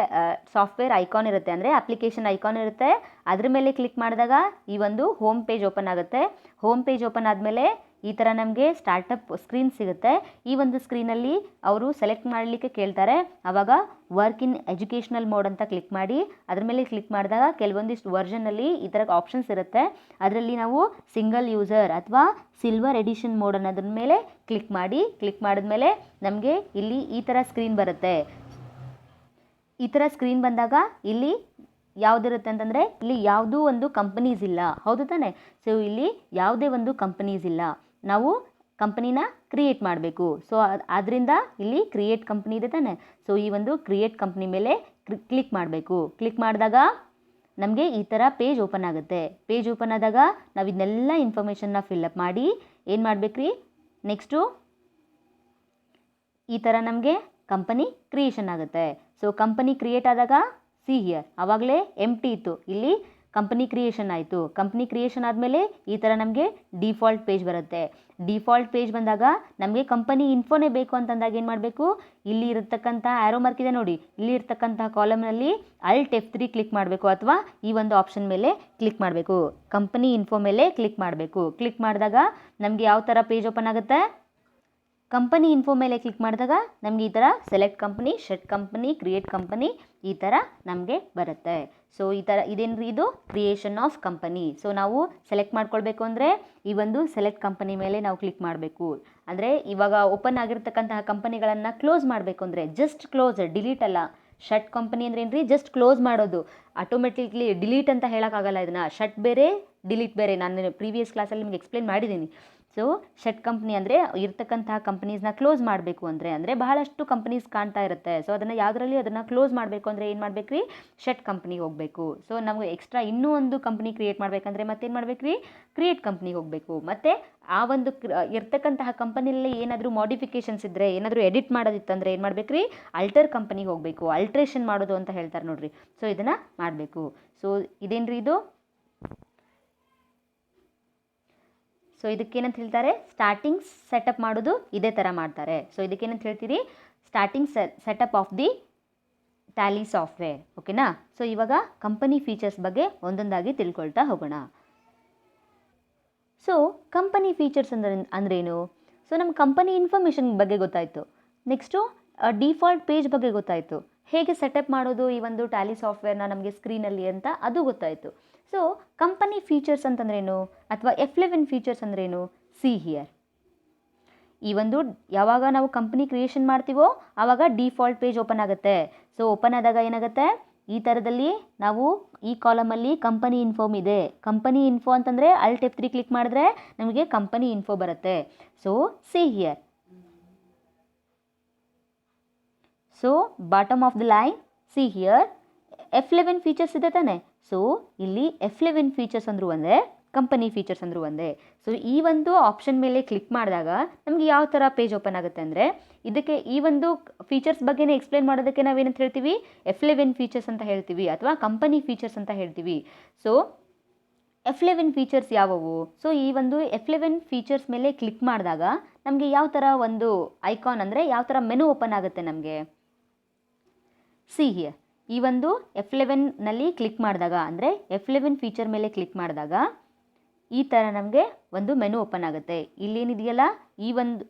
[SPEAKER 1] ಸಾಫ್ಟ್ವೇರ್ ಐಕಾನ್ ಇರುತ್ತೆ, ಅಂದರೆ ಅಪ್ಲಿಕೇಶನ್ ಐಕಾನ್ ಇರುತ್ತೆ. ಅದ್ರ ಮೇಲೆ ಕ್ಲಿಕ್ ಮಾಡಿದಾಗ ಈ ಒಂದು ಹೋಮ್ ಪೇಜ್ ಓಪನ್ ಆಗುತ್ತೆ. ಹೋಮ್ ಪೇಜ್ ಓಪನ್ ಆದಮೇಲೆ ಈ ಥರ ನಮಗೆ ಸ್ಟಾರ್ಟಪ್ ಸ್ಕ್ರೀನ್ ಸಿಗುತ್ತೆ. ಈ ಒಂದು ಸ್ಕ್ರೀನಲ್ಲಿ ಅವರು ಸೆಲೆಕ್ಟ್ ಮಾಡಲಿಕ್ಕೆ ಕೇಳ್ತಾರೆ. ಆವಾಗ ವರ್ಕ್ ಇನ್ ಎಜುಕೇಷನಲ್ ಮೋಡ್ ಅಂತ ಕ್ಲಿಕ್ ಮಾಡಿ ಅದ್ರ ಮೇಲೆ ಕ್ಲಿಕ್ ಮಾಡಿದಾಗ ಕೆಲವೊಂದಿಷ್ಟು ವರ್ಷನಲ್ಲಿ ಈ ಥರ ಆಪ್ಷನ್ಸ್ ಇರುತ್ತೆ. ಅದರಲ್ಲಿ ನಾವು ಸಿಂಗಲ್ ಯೂಸರ್ ಅಥವಾ ಸಿಲ್ವರ್ ಎಡಿಷನ್ ಮೋಡ್ ಅನ್ನೋದ್ರ ಮೇಲೆ ಕ್ಲಿಕ್ ಮಾಡಿದ್ಮೇಲೆ ನಮಗೆ ಇಲ್ಲಿ ಈ ಥರ ಸ್ಕ್ರೀನ್ ಬರುತ್ತೆ. ಈ ಥರ ಸ್ಕ್ರೀನ್ ಬಂದಾಗ ಇಲ್ಲಿ ಯಾವುದಿರುತ್ತೆ ಅಂತಂದರೆ ಇಲ್ಲಿ ಯಾವುದೂ ಒಂದು ಕಂಪನೀಸ್ ಇಲ್ಲ, ಹೌದು ತಾನೆ. ಸೊ ಇಲ್ಲಿ ಯಾವುದೇ ಒಂದು ಕಂಪನೀಸ್ ಇಲ್ಲ, ನಾವು ಕಂಪನಿನ ಕ್ರಿಯೇಟ್ ಮಾಡಬೇಕು. ಸೊ ಆದ್ದರಿಂದ ಇಲ್ಲಿ ಕ್ರಿಯೇಟ್ ಕಂಪ್ನಿ ಇದೆ ತಾನೆ. ಸೊ ಈ ಒಂದು ಕ್ರಿಯೇಟ್ ಕಂಪ್ನಿ ಮೇಲೆ ಕ್ಲಿಕ್ ಮಾಡಬೇಕು. ಕ್ಲಿಕ್ ಮಾಡಿದಾಗ ನಮಗೆ ಈ ಥರ ಪೇಜ್ ಓಪನ್ ಆಗುತ್ತೆ. ಪೇಜ್ ಓಪನ್ ಆದಾಗ ನಾವು ಇದನ್ನೆಲ್ಲ ಇನ್ಫಾರ್ಮೇಷನ್ನ ಫಿಲ್ಅಪ್ ಮಾಡಿ ಏನು ಮಾಡಬೇಕ್ರಿ, ನೆಕ್ಸ್ಟು ಈ ಥರ ನಮಗೆ ಕಂಪನಿ ಕ್ರಿಯೇಷನ್ ಆಗುತ್ತೆ. ಸೊ ಕಂಪನಿ ಕ್ರಿಯೇಟ್ ಆದಾಗ ಸಿ ಹಿಯರ್ ಆವಾಗಲೇ ಎಂಟಿ ಇತ್ತು, ಇಲ್ಲಿ ಕಂಪನಿ ಕ್ರಿಯೇಷನ್ ಆಯಿತು. ಕಂಪನಿ ಕ್ರಿಯೇಷನ್ ಆದಮೇಲೆ ಈ ಥರ ನಮಗೆ ಡಿಫಾಲ್ಟ್ ಪೇಜ್ ಬರುತ್ತೆ. ಡಿಫಾಲ್ಟ್ ಪೇಜ್ ಬಂದಾಗ ನಮಗೆ ಕಂಪನಿ ಇನ್ಫೋನೇ ಬೇಕು ಅಂತಂದಾಗ ಏನು ಮಾಡಬೇಕು, ಇಲ್ಲಿ ಇರತಕ್ಕಂಥ ಆ್ಯರೋ ಮಾರ್ಕ್ ಇದೆ ನೋಡಿ, ಇಲ್ಲಿ ಇರತಕ್ಕಂಥ ಕಾಲಮ್ನಲ್ಲಿ ಅಲ್ಟ್ F3 ಕ್ಲಿಕ್ ಮಾಡಬೇಕು ಅಥವಾ ಈ ಒಂದು ಆಪ್ಷನ್ ಮೇಲೆ ಕ್ಲಿಕ್ ಮಾಡಬೇಕು. ಕಂಪನಿ ಇನ್ಫೋ ಮೇಲೆ ಕ್ಲಿಕ್ ಮಾಡಬೇಕು. ಕ್ಲಿಕ್ ಮಾಡಿದಾಗ ನಮಗೆ ಯಾವ ಥರ ಪೇಜ್ ಓಪನ್ ಆಗುತ್ತೆ, ಕಂಪನಿ ಇನ್ಫೋ ಮೇಲೆ ಕ್ಲಿಕ್ ಮಾಡಿದಾಗ ನಮಗೆ ಈ ಥರ select company, shut company, create company ಈ ಥರ ನಮಗೆ ಬರುತ್ತೆ. ಸೊ ಈ ಥರ ಇದೇನ್ರಿ, ಇದು ಕ್ರಿಯೇಷನ್ ಆಫ್ ಕಂಪನಿ. ಸೊ ನಾವು ಸೆಲೆಕ್ಟ್ ಮಾಡ್ಕೊಳ್ಬೇಕು ಅಂದರೆ ಈ ಒಂದು ಸೆಲೆಕ್ಟ್ ಕಂಪನಿ ಮೇಲೆ ನಾವು ಕ್ಲಿಕ್ ಮಾಡಬೇಕು. ಅಂದರೆ ಇವಾಗ ಓಪನ್ ಆಗಿರ್ತಕ್ಕಂತಹ ಕಂಪನಿಗಳನ್ನು ಕ್ಲೋಸ್ ಮಾಡಬೇಕು ಅಂದರೆ ಜಸ್ಟ್ ಕ್ಲೋಸ್, ಡಿಲೀಟ್ ಅಲ್ಲ. ಶಟ್ ಕಂಪನಿ ಅಂದರೆ ಏನ್ರಿ, ಜಸ್ಟ್ ಕ್ಲೋಸ್ ಮಾಡೋದು. ಆಟೋಮೆಟಿಕ್ಲಿ ಡಿಲೀಟ್ ಅಂತ ಹೇಳೋಕ್ಕಾಗಲ್ಲ ಇದನ್ನು. ಶಟ್ ಬೇರೆ, ಡಿಲೀಟ್ ಬೇರೆ. ನಾನು ಪ್ರೀವಿಯಸ್ ಕ್ಲಾಸಲ್ಲಿ ನಿಮ್ಗೆ ಎಕ್ಸ್ಪ್ಲೇನ್ ಮಾಡಿದ್ದೀನಿ. ಸೊ ಶಟ್ ಕಂಪ್ನಿ ಅಂದರೆ ಇರ್ತಕ್ಕಂತಹ ಕಂಪ್ನೀಸ್ನ ಕ್ಲೋಸ್ ಮಾಡಬೇಕು ಅಂದರೆ ಬಹಳಷ್ಟು ಕಂಪ್ನೀಸ್ ಕಾಣ್ತಾ ಇರುತ್ತೆ. ಸೊ ಅದನ್ನು ಯಾವುದರಲ್ಲಿ ಅದನ್ನು ಕ್ಲೋಸ್ ಮಾಡಬೇಕು ಅಂದರೆ ಏನು ಮಾಡಬೇಕು ರೀ, ಶಟ್ ಕಂಪ್ನಿಗೆ ಹೋಗಬೇಕು. ಸೊ ನಮಗೆ ಎಕ್ಸ್ಟ್ರಾ ಇನ್ನೂ ಒಂದು ಕಂಪ್ನಿ ಕ್ರಿಯೇಟ್ ಮಾಡಬೇಕಂದ್ರೆ ಮತ್ತೇನು ಮಾಡಬೇಕು ರೀ, ಕ್ರಿಯೇಟ್ ಕಂಪ್ನಿಗೆ ಹೋಗಬೇಕು. ಮತ್ತು ಆ ಒಂದು ಇರ್ತಕ್ಕಂತಹ ಕಂಪನಿಯಲ್ಲಿ ಏನಾದರೂ ಮಾಡಿಫಿಕೇಷನ್ಸ್ ಇದ್ದರೆ, ಏನಾದರೂ ಎಡಿಟ್ ಮಾಡೋದಿತ್ತಂದರೆ ಏನು ಮಾಡಬೇಕು ರೀ, ಅಲ್ಟರ್ ಕಂಪ್ನಿಗೆ ಹೋಗಬೇಕು. ಅಲ್ಟ್ರೇಷನ್ ಮಾಡೋದು ಅಂತ ಹೇಳ್ತಾರೆ ನೋಡಿರಿ. ಸೊ ಇದನ್ನು ಮಾಡಬೇಕು. ಸೊ ಇದೇನು ರೀ ಇದು, ಸೊ ಇದಕ್ಕೇನಂತ ಹೇಳ್ತಾರೆ, ಸ್ಟಾರ್ಟಿಂಗ್ ಸೆಟಪ್ ಮಾಡೋದು ಇದೇ ಥರ ಮಾಡ್ತಾರೆ. ಸೊ ಇದಕ್ಕೇನಂತ ಹೇಳ್ತೀರಿ, starting setup of the Tally software. ಓಕೆನಾ. ಸೊ ಇವಾಗ ಕಂಪನಿ ಫೀಚರ್ಸ್ ಬಗ್ಗೆ ಒಂದೊಂದಾಗಿ ತಿಳ್ಕೊಳ್ತಾ ಹೋಗೋಣ. ಸೊ ಕಂಪನಿ ಫೀಚರ್ಸ್ ಅಂದ್ರೇನು? ಸೊ ನಮ್ಮ ಕಂಪನಿ ಇನ್ಫಾರ್ಮೇಷನ್ ಬಗ್ಗೆ ಗೊತ್ತಾಯಿತು. ನೆಕ್ಸ್ಟು ಡಿಫಾಲ್ಟ್ ಪೇಜ್ ಬಗ್ಗೆ ಗೊತ್ತಾಯಿತು. ಹೇಗೆ ಸೆಟಪ್ ಮಾಡೋದು ಈ ಒಂದು ಟ್ಯಾಲಿ ಸಾಫ್ಟ್ವೇರ್ನ ನಮಗೆ ಸ್ಕ್ರೀನಲ್ಲಿ ಅಂತ ಅದು ಗೊತ್ತಾಯಿತು. ಸೊ ಕಂಪನಿ ಫೀಚರ್ಸ್ ಅಂತಂದ್ರೇನು ಅಥವಾ F11 ಫೀಚರ್ಸ್ ಅಂದ್ರೇನು? See here. ಈ ಒಂದು ಯಾವಾಗ ನಾವು ಕಂಪನಿ ಕ್ರಿಯೇಷನ್ ಮಾಡ್ತೀವೋ ಆವಾಗ ಡಿಫಾಲ್ಟ್ ಪೇಜ್ ಓಪನ್ ಆಗುತ್ತೆ. ಸೊ ಓಪನ್ ಆದಾಗ ಏನಾಗುತ್ತೆ, ಈ ಥರದಲ್ಲಿ ನಾವು ಈ ಕಾಲಮಲ್ಲಿ ಕಂಪನಿ ಇನ್ಫೋಮ್ ಇದೆ. ಕಂಪನಿ ಇನ್ಫೋ ಅಂತಂದರೆ ಅಲ್ಟ್ F3 ಕ್ಲಿಕ್ ಮಾಡಿದ್ರೆ ನಮಗೆ ಕಂಪನಿ ಇನ್ಫೋ ಬರುತ್ತೆ. So see here. So bottom of the line see here F11 features ಇದೆ ತಾನೆ. ಸೊ ಇಲ್ಲಿ F11 ಫೀಚರ್ಸ್ ಅಂದರೂ ಒಂದೇ, ಕಂಪನಿ ಫೀಚರ್ಸ್ ಅಂದರೂ ಒಂದೇ. ಸೊ ಈ ಒಂದು ಆಪ್ಷನ್ ಮೇಲೆ ಕ್ಲಿಕ್ ಮಾಡಿದಾಗ ನಮಗೆ ಯಾವ ಥರ ಪೇಜ್ ಓಪನ್ ಆಗುತ್ತೆ ಅಂದರೆ, ಇದಕ್ಕೆ ಈ ಒಂದು ಫೀಚರ್ಸ್ ಬಗ್ಗೆನೇ ಎಕ್ಸ್ಪ್ಲೇನ್ ಮಾಡೋದಕ್ಕೆ ನಾವೇನಂತ ಹೇಳ್ತೀವಿ, F11 ಫೀಚರ್ಸ್ ಅಂತ ಹೇಳ್ತೀವಿ ಅಥವಾ ಕಂಪನಿ ಫೀಚರ್ಸ್ ಅಂತ ಹೇಳ್ತೀವಿ. ಸೊ F11 ಫೀಚರ್ಸ್ ಯಾವುವು? ಸೊ ಈ ಒಂದು F11 ಫೀಚರ್ಸ್ ಮೇಲೆ ಕ್ಲಿಕ್ ಮಾಡಿದಾಗ ನಮಗೆ ಯಾವ ಥರ ಒಂದು ಐಕಾನ್ ಅಂದರೆ ಯಾವ ಥರ ಮೆನು ಓಪನ್ ಆಗುತ್ತೆ ನಮಗೆ. See here. ಈ ಒಂದು F11ನಲ್ಲಿ ಕ್ಲಿಕ್ ಮಾಡಿದಾಗ ಅಂದರೆ F11 ಫೀಚರ್ ಮೇಲೆ ಕ್ಲಿಕ್ ಮಾಡಿದಾಗ ಈ ಥರ ನಮಗೆ ಒಂದು ಮೆನು ಓಪನ್ ಆಗುತ್ತೆ. ಇಲ್ಲೇನಿದೆಯಲ್ಲ ಈ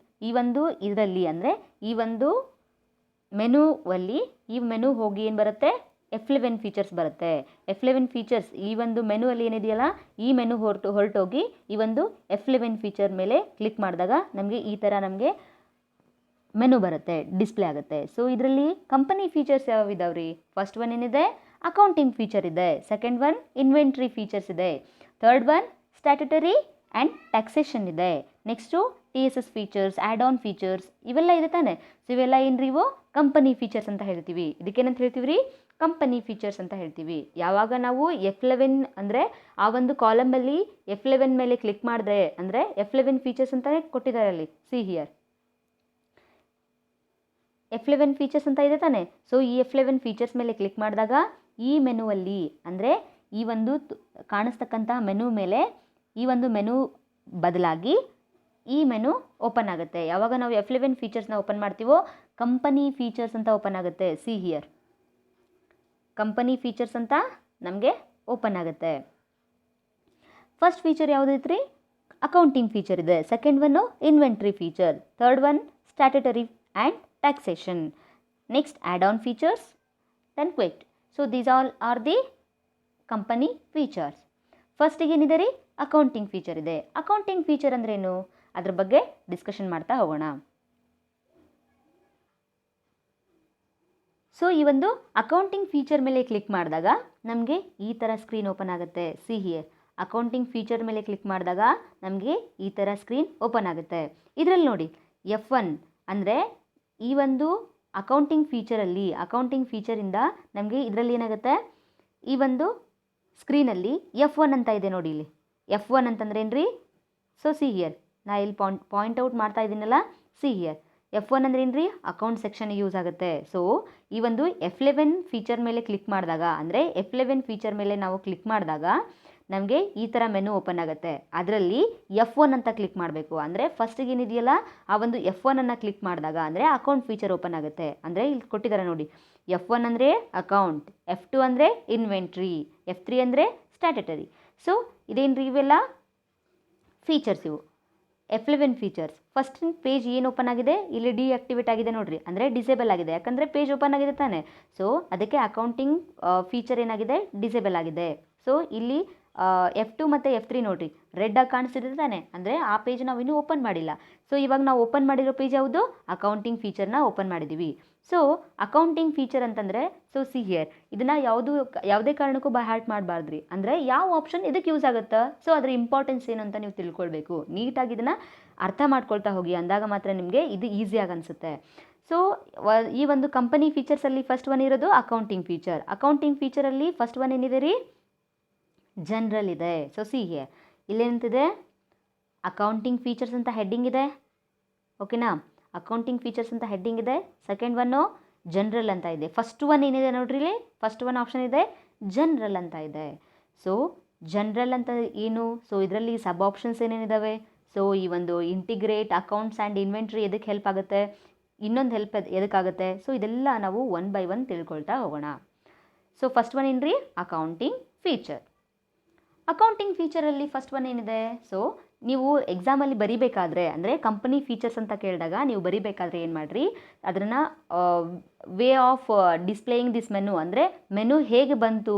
[SPEAKER 1] ಒಂದು ಇದರಲ್ಲಿ ಅಂದರೆ ಈ ಒಂದು ಮೆನುವಲ್ಲಿ ಈ ಮೆನು ಹೋಗಿ ಏನು ಬರುತ್ತೆ, F11 ಫೀಚರ್ಸ್ ಬರುತ್ತೆ. F11 ಫೀಚರ್ಸ್ ಈ ಒಂದು ಮೆನುವಲ್ಲಿ ಏನಿದೆಯಲ್ಲ ಈ ಮೆನು ಹೊರಟೋಗಿ ಈ ಒಂದು F11 ಫೀಚರ್ ಮೇಲೆ ಕ್ಲಿಕ್ ಮಾಡಿದಾಗ ನಮಗೆ ಈ ಥರ ನಮಗೆ ಮೆನು ಬರುತ್ತೆ, ಡಿಸ್ಪ್ಲೇ ಆಗುತ್ತೆ. ಸೊ ಇದರಲ್ಲಿ ಕಂಪನಿ ಫೀಚರ್ಸ್ ಯಾವ ಇದಾವೆ ರೀ? ಫಸ್ಟ್ ಒನ್ ಏನಿದೆ, ಅಕೌಂಟಿಂಗ್ ಫೀಚರ್ ಇದೆ. ಸೆಕೆಂಡ್ ಒನ್ ಇನ್ವೆಂಟ್ರಿ ಫೀಚರ್ಸ್ ಇದೆ. Third one statutory and taxation ಇದೆ. Next TSS features, add on features ಇವೆಲ್ಲ ಇದೆ ತಾನೆ. ಸೊ ಇವೆಲ್ಲ ಏನು ರೀ, ಇವು ಕಂಪನಿ ಫೀಚರ್ಸ್ ಅಂತ ಹೇಳ್ತೀವಿ. ಇದಕ್ಕೇನಂತ ಹೇಳ್ತೀವಿ ರೀ, ಕಂಪನಿ ಫೀಚರ್ಸ್ ಅಂತ ಹೇಳ್ತೀವಿ. ಯಾವಾಗ ನಾವು F11 ಅಂದರೆ ಆ ಒಂದು ಕಾಲಮಲ್ಲಿ F11 ಮೇಲೆ ಕ್ಲಿಕ್ ಮಾಡಿದ್ರೆ ಅಂದರೆ F11 ಫೀಚರ್ಸ್ ಅಂತಲೇ ಕೊಟ್ಟಿದ್ದಾರೆ ಅಲ್ಲಿ. ಸಿ ಹಿಯರ್ F11 ಫೀಚರ್ಸ್ ಅಂತ ಇದೆ ತಾನೆ. ಸೊ ಈ F11 ಫೀಚರ್ಸ್ ಮೇಲೆ ಕ್ಲಿಕ್ ಮಾಡಿದಾಗ ಈ ಮೆನುವಲ್ಲಿ ಅಂದರೆ ಈ ಒಂದು ಕಾಣಿಸ್ತಕ್ಕಂತಹ ಮೆನು ಮೇಲೆ ಈ ಒಂದು ಮೆನು ಬದಲಾಗಿ ಈ ಮೆನು ಓಪನ್ ಆಗುತ್ತೆ. ಯಾವಾಗ ನಾವು F11 ಫೀಚರ್ಸ್ನ ಓಪನ್ ಮಾಡ್ತೀವೋ ಕಂಪನಿ ಫೀಚರ್ಸ್ ಅಂತ ಓಪನ್ ಆಗುತ್ತೆ. ಸಿ ಹಿಯರ್ ಕಂಪನಿ ಫೀಚರ್ಸ್ ಅಂತ ನಮಗೆ ಓಪನ್ ಆಗುತ್ತೆ. ಫಸ್ಟ್ ಫೀಚರ್ ಯಾವುದೈತ್ರಿ? ಅಕೌಂಟಿಂಗ್ ಫೀಚರ್ ಇದೆ. Second one inventory feature. Third one statutory and taxation. Next add on features, then quit. So these all are the company features. ಫಸ್ಟಿಗೆ ಏನಿದೆ ರೀ? Accounting feature ಇದೆ. Accounting feature ಅಂದ್ರೇನು ಅದ್ರ ಬಗ್ಗೆ ಡಿಸ್ಕಷನ್ ಮಾಡ್ತಾ ಹೋಗೋಣ. ಸೊ ಈ ಒಂದು ಅಕೌಂಟಿಂಗ್ ಫೀಚರ್ ಮೇಲೆ ಕ್ಲಿಕ್ ಮಾಡಿದಾಗ ನಮಗೆ ಈ ಥರ ಸ್ಕ್ರೀನ್ ಓಪನ್ ಆಗುತ್ತೆ. ಸಿ ಹಿಯರ್ ಅಕೌಂಟಿಂಗ್ ಫೀಚರ್ ಮೇಲೆ ಕ್ಲಿಕ್ ಮಾಡಿದಾಗ ನಮಗೆ ಈ ಥರ ಸ್ಕ್ರೀನ್ ಓಪನ್ ಆಗುತ್ತೆ. ಇದರಲ್ಲಿ ನೋಡಿ F1 ಅಂದರೆ ಈ ಒಂದು ಅಕೌಂಟಿಂಗ್ ಫೀಚರಲ್ಲಿ ಅಕೌಂಟಿಂಗ್ ಫೀಚರಿಂದ ನಮಗೆ ಇದರಲ್ಲಿ ಏನಾಗುತ್ತೆ, ಈ ಒಂದು ಸ್ಕ್ರೀನಲ್ಲಿ F1 ಅಂತ ಇದೆ ನೋಡಿ. ಇಲ್ಲಿ F1 ಅಂತಂದ್ರೆ ಏನು ರೀ? ಸೊ ಸಿ ಹಿಯರ್ ನಾ ಇಲ್ಲಿ ಪಾಯಿಂಟ್ ಔಟ್ ಮಾಡ್ತಾ ಇದ್ದೀನಲ್ಲ. ಸಿ ಹಿಯರ್ F1 ಅಂದ್ರೆ ಏನು ರೀ? ಅಕೌಂಟ್ ಸೆಕ್ಷನ್ ಯೂಸ್ ಆಗುತ್ತೆ. ಸೊ ಈ ಒಂದು F11 ಫೀಚರ್ ಮೇಲೆ ಕ್ಲಿಕ್ ಮಾಡಿದಾಗ ಅಂದರೆ F11 ಫೀಚರ್ ಮೇಲೆ ನಾವು ಕ್ಲಿಕ್ ಮಾಡಿದಾಗ ನಮಗೆ ಈ ಥರ ಮೆನು ಓಪನ್ ಆಗುತ್ತೆ. ಅದರಲ್ಲಿ F1 ಅಂತ ಕ್ಲಿಕ್ ಮಾಡಬೇಕು. ಅಂದರೆ ಫಸ್ಟಿಗೆ ಏನಿದೆಯಲ್ಲ ಆ ಒಂದು F1 ಕ್ಲಿಕ್ ಮಾಡಿದಾಗ ಅಂದರೆ ಅಕೌಂಟ್ ಫೀಚರ್ ಓಪನ್ ಆಗುತ್ತೆ. ಅಂದರೆ ಇಲ್ಲಿ ಕೊಟ್ಟಿದ್ದಾರೆ ನೋಡಿ, F1 ಅಂದರೆ ಅಕೌಂಟ್, F2 ಅಂದರೆ ಇನ್ವೆಂಟ್ರಿ, F3 ಅಂದರೆ ಸ್ಟ್ಯಾಟ್ಯುಟರಿ. ಸೊ ಇದೇನು ರೀ? ಇವೆಲ್ಲ ಫೀಚರ್ಸ್ ಇವು F11 ಫೀಚರ್ಸ್. ಫಸ್ಟ್ ಪೇಜ್ ಏನು ಓಪನ್ ಆಗಿದೆ? ಇಲ್ಲಿ ಡಿಆಕ್ಟಿವೇಟ್ ಆಗಿದೆ ನೋಡ್ರಿ, ಅಂದರೆ ಡಿಸೇಬಲ್ ಆಗಿದೆ. ಯಾಕಂದರೆ ಪೇಜ್ ಓಪನ್ ಆಗಿದೆ ತಾನೆ. ಸೊ ಅದಕ್ಕೆ ಅಕೌಂಟಿಂಗ್ ಫೀಚರ್ ಏನಾಗಿದೆ? ಡಿಸೇಬಲ್ ಆಗಿದೆ. ಸೊ ಇಲ್ಲಿ F2 ಮತ್ತು F3 ನೋಡ್ರಿ ರೆಡ್ ಆಗಿ ಕಾಣಿಸ್ತಿದೆ ತಾನೆ, ಅಂದರೆ ಆ ಪೇಜ್ ನಾವು ಇನ್ನೂ ಓಪನ್ ಮಾಡಿಲ್ಲ. ಸೊ ಇವಾಗ ನಾವು ಓಪನ್ ಮಾಡಿರೋ ಪೇಜ್ ಯಾವುದು? ಅಕೌಂಟಿಂಗ್ ಫೀಚರ್ನ ಓಪನ್ ಮಾಡಿದ್ದೀವಿ. ಸೊ ಅಕೌಂಟಿಂಗ್ ಫೀಚರ್ ಅಂತಂದರೆ ಸೊ ಸಿ ಹಿಯರ್ ಇದನ್ನು ಯಾವುದೇ ಕಾರಣಕ್ಕೂ ಬೈ ಹಾರ್ಟ್ ಮಾಡಬಾರ್ದ್ರಿ. ಅಂದರೆ ಯಾವ ಆಪ್ಷನ್ ಇದಕ್ಕೆ ಯೂಸ್ ಆಗುತ್ತಾ, ಸೊ ಅದರ ಇಂಪಾರ್ಟೆನ್ಸ್ ಏನು ಅಂತ ನೀವು ತಿಳ್ಕೊಳ್ಬೇಕು. ನೀಟಾಗಿ ಇದನ್ನು ಅರ್ಥ ಮಾಡ್ಕೊಳ್ತಾ ಹೋಗಿ, ಅಂದಾಗ ಮಾತ್ರ ನಿಮಗೆ ಇದು ಈಸಿಯಾಗಿ ಅನಿಸುತ್ತೆ. ಸೊ ಈ ಒಂದು ಕಂಪನಿ ಫೀಚರ್ಸಲ್ಲಿ ಫಸ್ಟ್ ಒನ್ ಇರೋದು ಅಕೌಂಟಿಂಗ್ ಫೀಚರ್. ಅಕೌಂಟಿಂಗ್ ಫೀಚರಲ್ಲಿ ಫಸ್ಟ್ ಒನ್ ಏನಿದೆ ರೀ? ಜನರಲ್ ಇದೆ. ಸೊ ಸಿ ಹಿಯರ್ ಇಲ್ಲೇನಂತಿದೆ? ಅಕೌಂಟಿಂಗ್ ಫೀಚರ್ಸ್ ಅಂತ ಹೆಡ್ಡಿಂಗ್ ಇದೆ. ಓಕೆನಾ? ಅಕೌಂಟಿಂಗ್ ಫೀಚರ್ಸ್ ಅಂತ ಹೆಡ್ಡಿಂಗ್ ಇದೆ. ಸೆಕೆಂಡ್ ಒನ್ನು ಜನರಲ್ ಅಂತ ಇದೆ. ಫಸ್ಟ್ ಒನ್ ಏನಿದೆ ನೋಡ್ರಿ, ಇಲ್ಲಿ ಫಸ್ಟ್ ಒನ್ ಆಪ್ಷನ್ ಇದೆ ಜನರಲ್ ಅಂತ ಇದೆ. ಸೊ ಜನರಲ್ ಅಂತ ಏನು? ಸೊ ಇದರಲ್ಲಿ ಸಬ್ ಆಪ್ಷನ್ಸ್ ಏನೇನಿದ್ದಾವೆ? ಸೊ ಈ ಒಂದು ಇಂಟಿಗ್ರೇಟ್ ಅಕೌಂಟ್ಸ್ ಆ್ಯಂಡ್ ಇನ್ವೆಂಟ್ರಿ ಎದಕ್ಕೆ ಹೆಲ್ಪ್ ಆಗುತ್ತೆ, ಇನ್ನೊಂದು ಹೆಲ್ಪ್ ಎದಕ್ಕಾಗುತ್ತೆ? ಸೊ ಇದೆಲ್ಲ ನಾವು ಒನ್ ಬೈ ಒನ್ ತಿಳ್ಕೊಳ್ತಾ ಹೋಗೋಣ. ಸೊ ಫಸ್ಟ್ ಒನ್ ಏನು ರೀ? Accounting feature. ಅಕೌಂಟಿಂಗ್ ಫೀಚರಲ್ಲಿ ಫಸ್ಟ್ ಒನ್ ಏನಿದೆ? ಸೊ ನೀವು ಎಕ್ಸಾಮಲ್ಲಿ ಬರಿಬೇಕಾದ್ರೆ ಅಂದರೆ ಕಂಪನಿ ಫೀಚರ್ಸ್ ಅಂತ ಕೇಳಿದಾಗ ನೀವು ಬರಿಬೇಕಾದ್ರೆ ಏನು ಮಾಡಿರಿ, ಅದನ್ನು way of displaying this menu ಅಂದರೆ ಮೆನು ಹೇಗೆ ಬಂತು,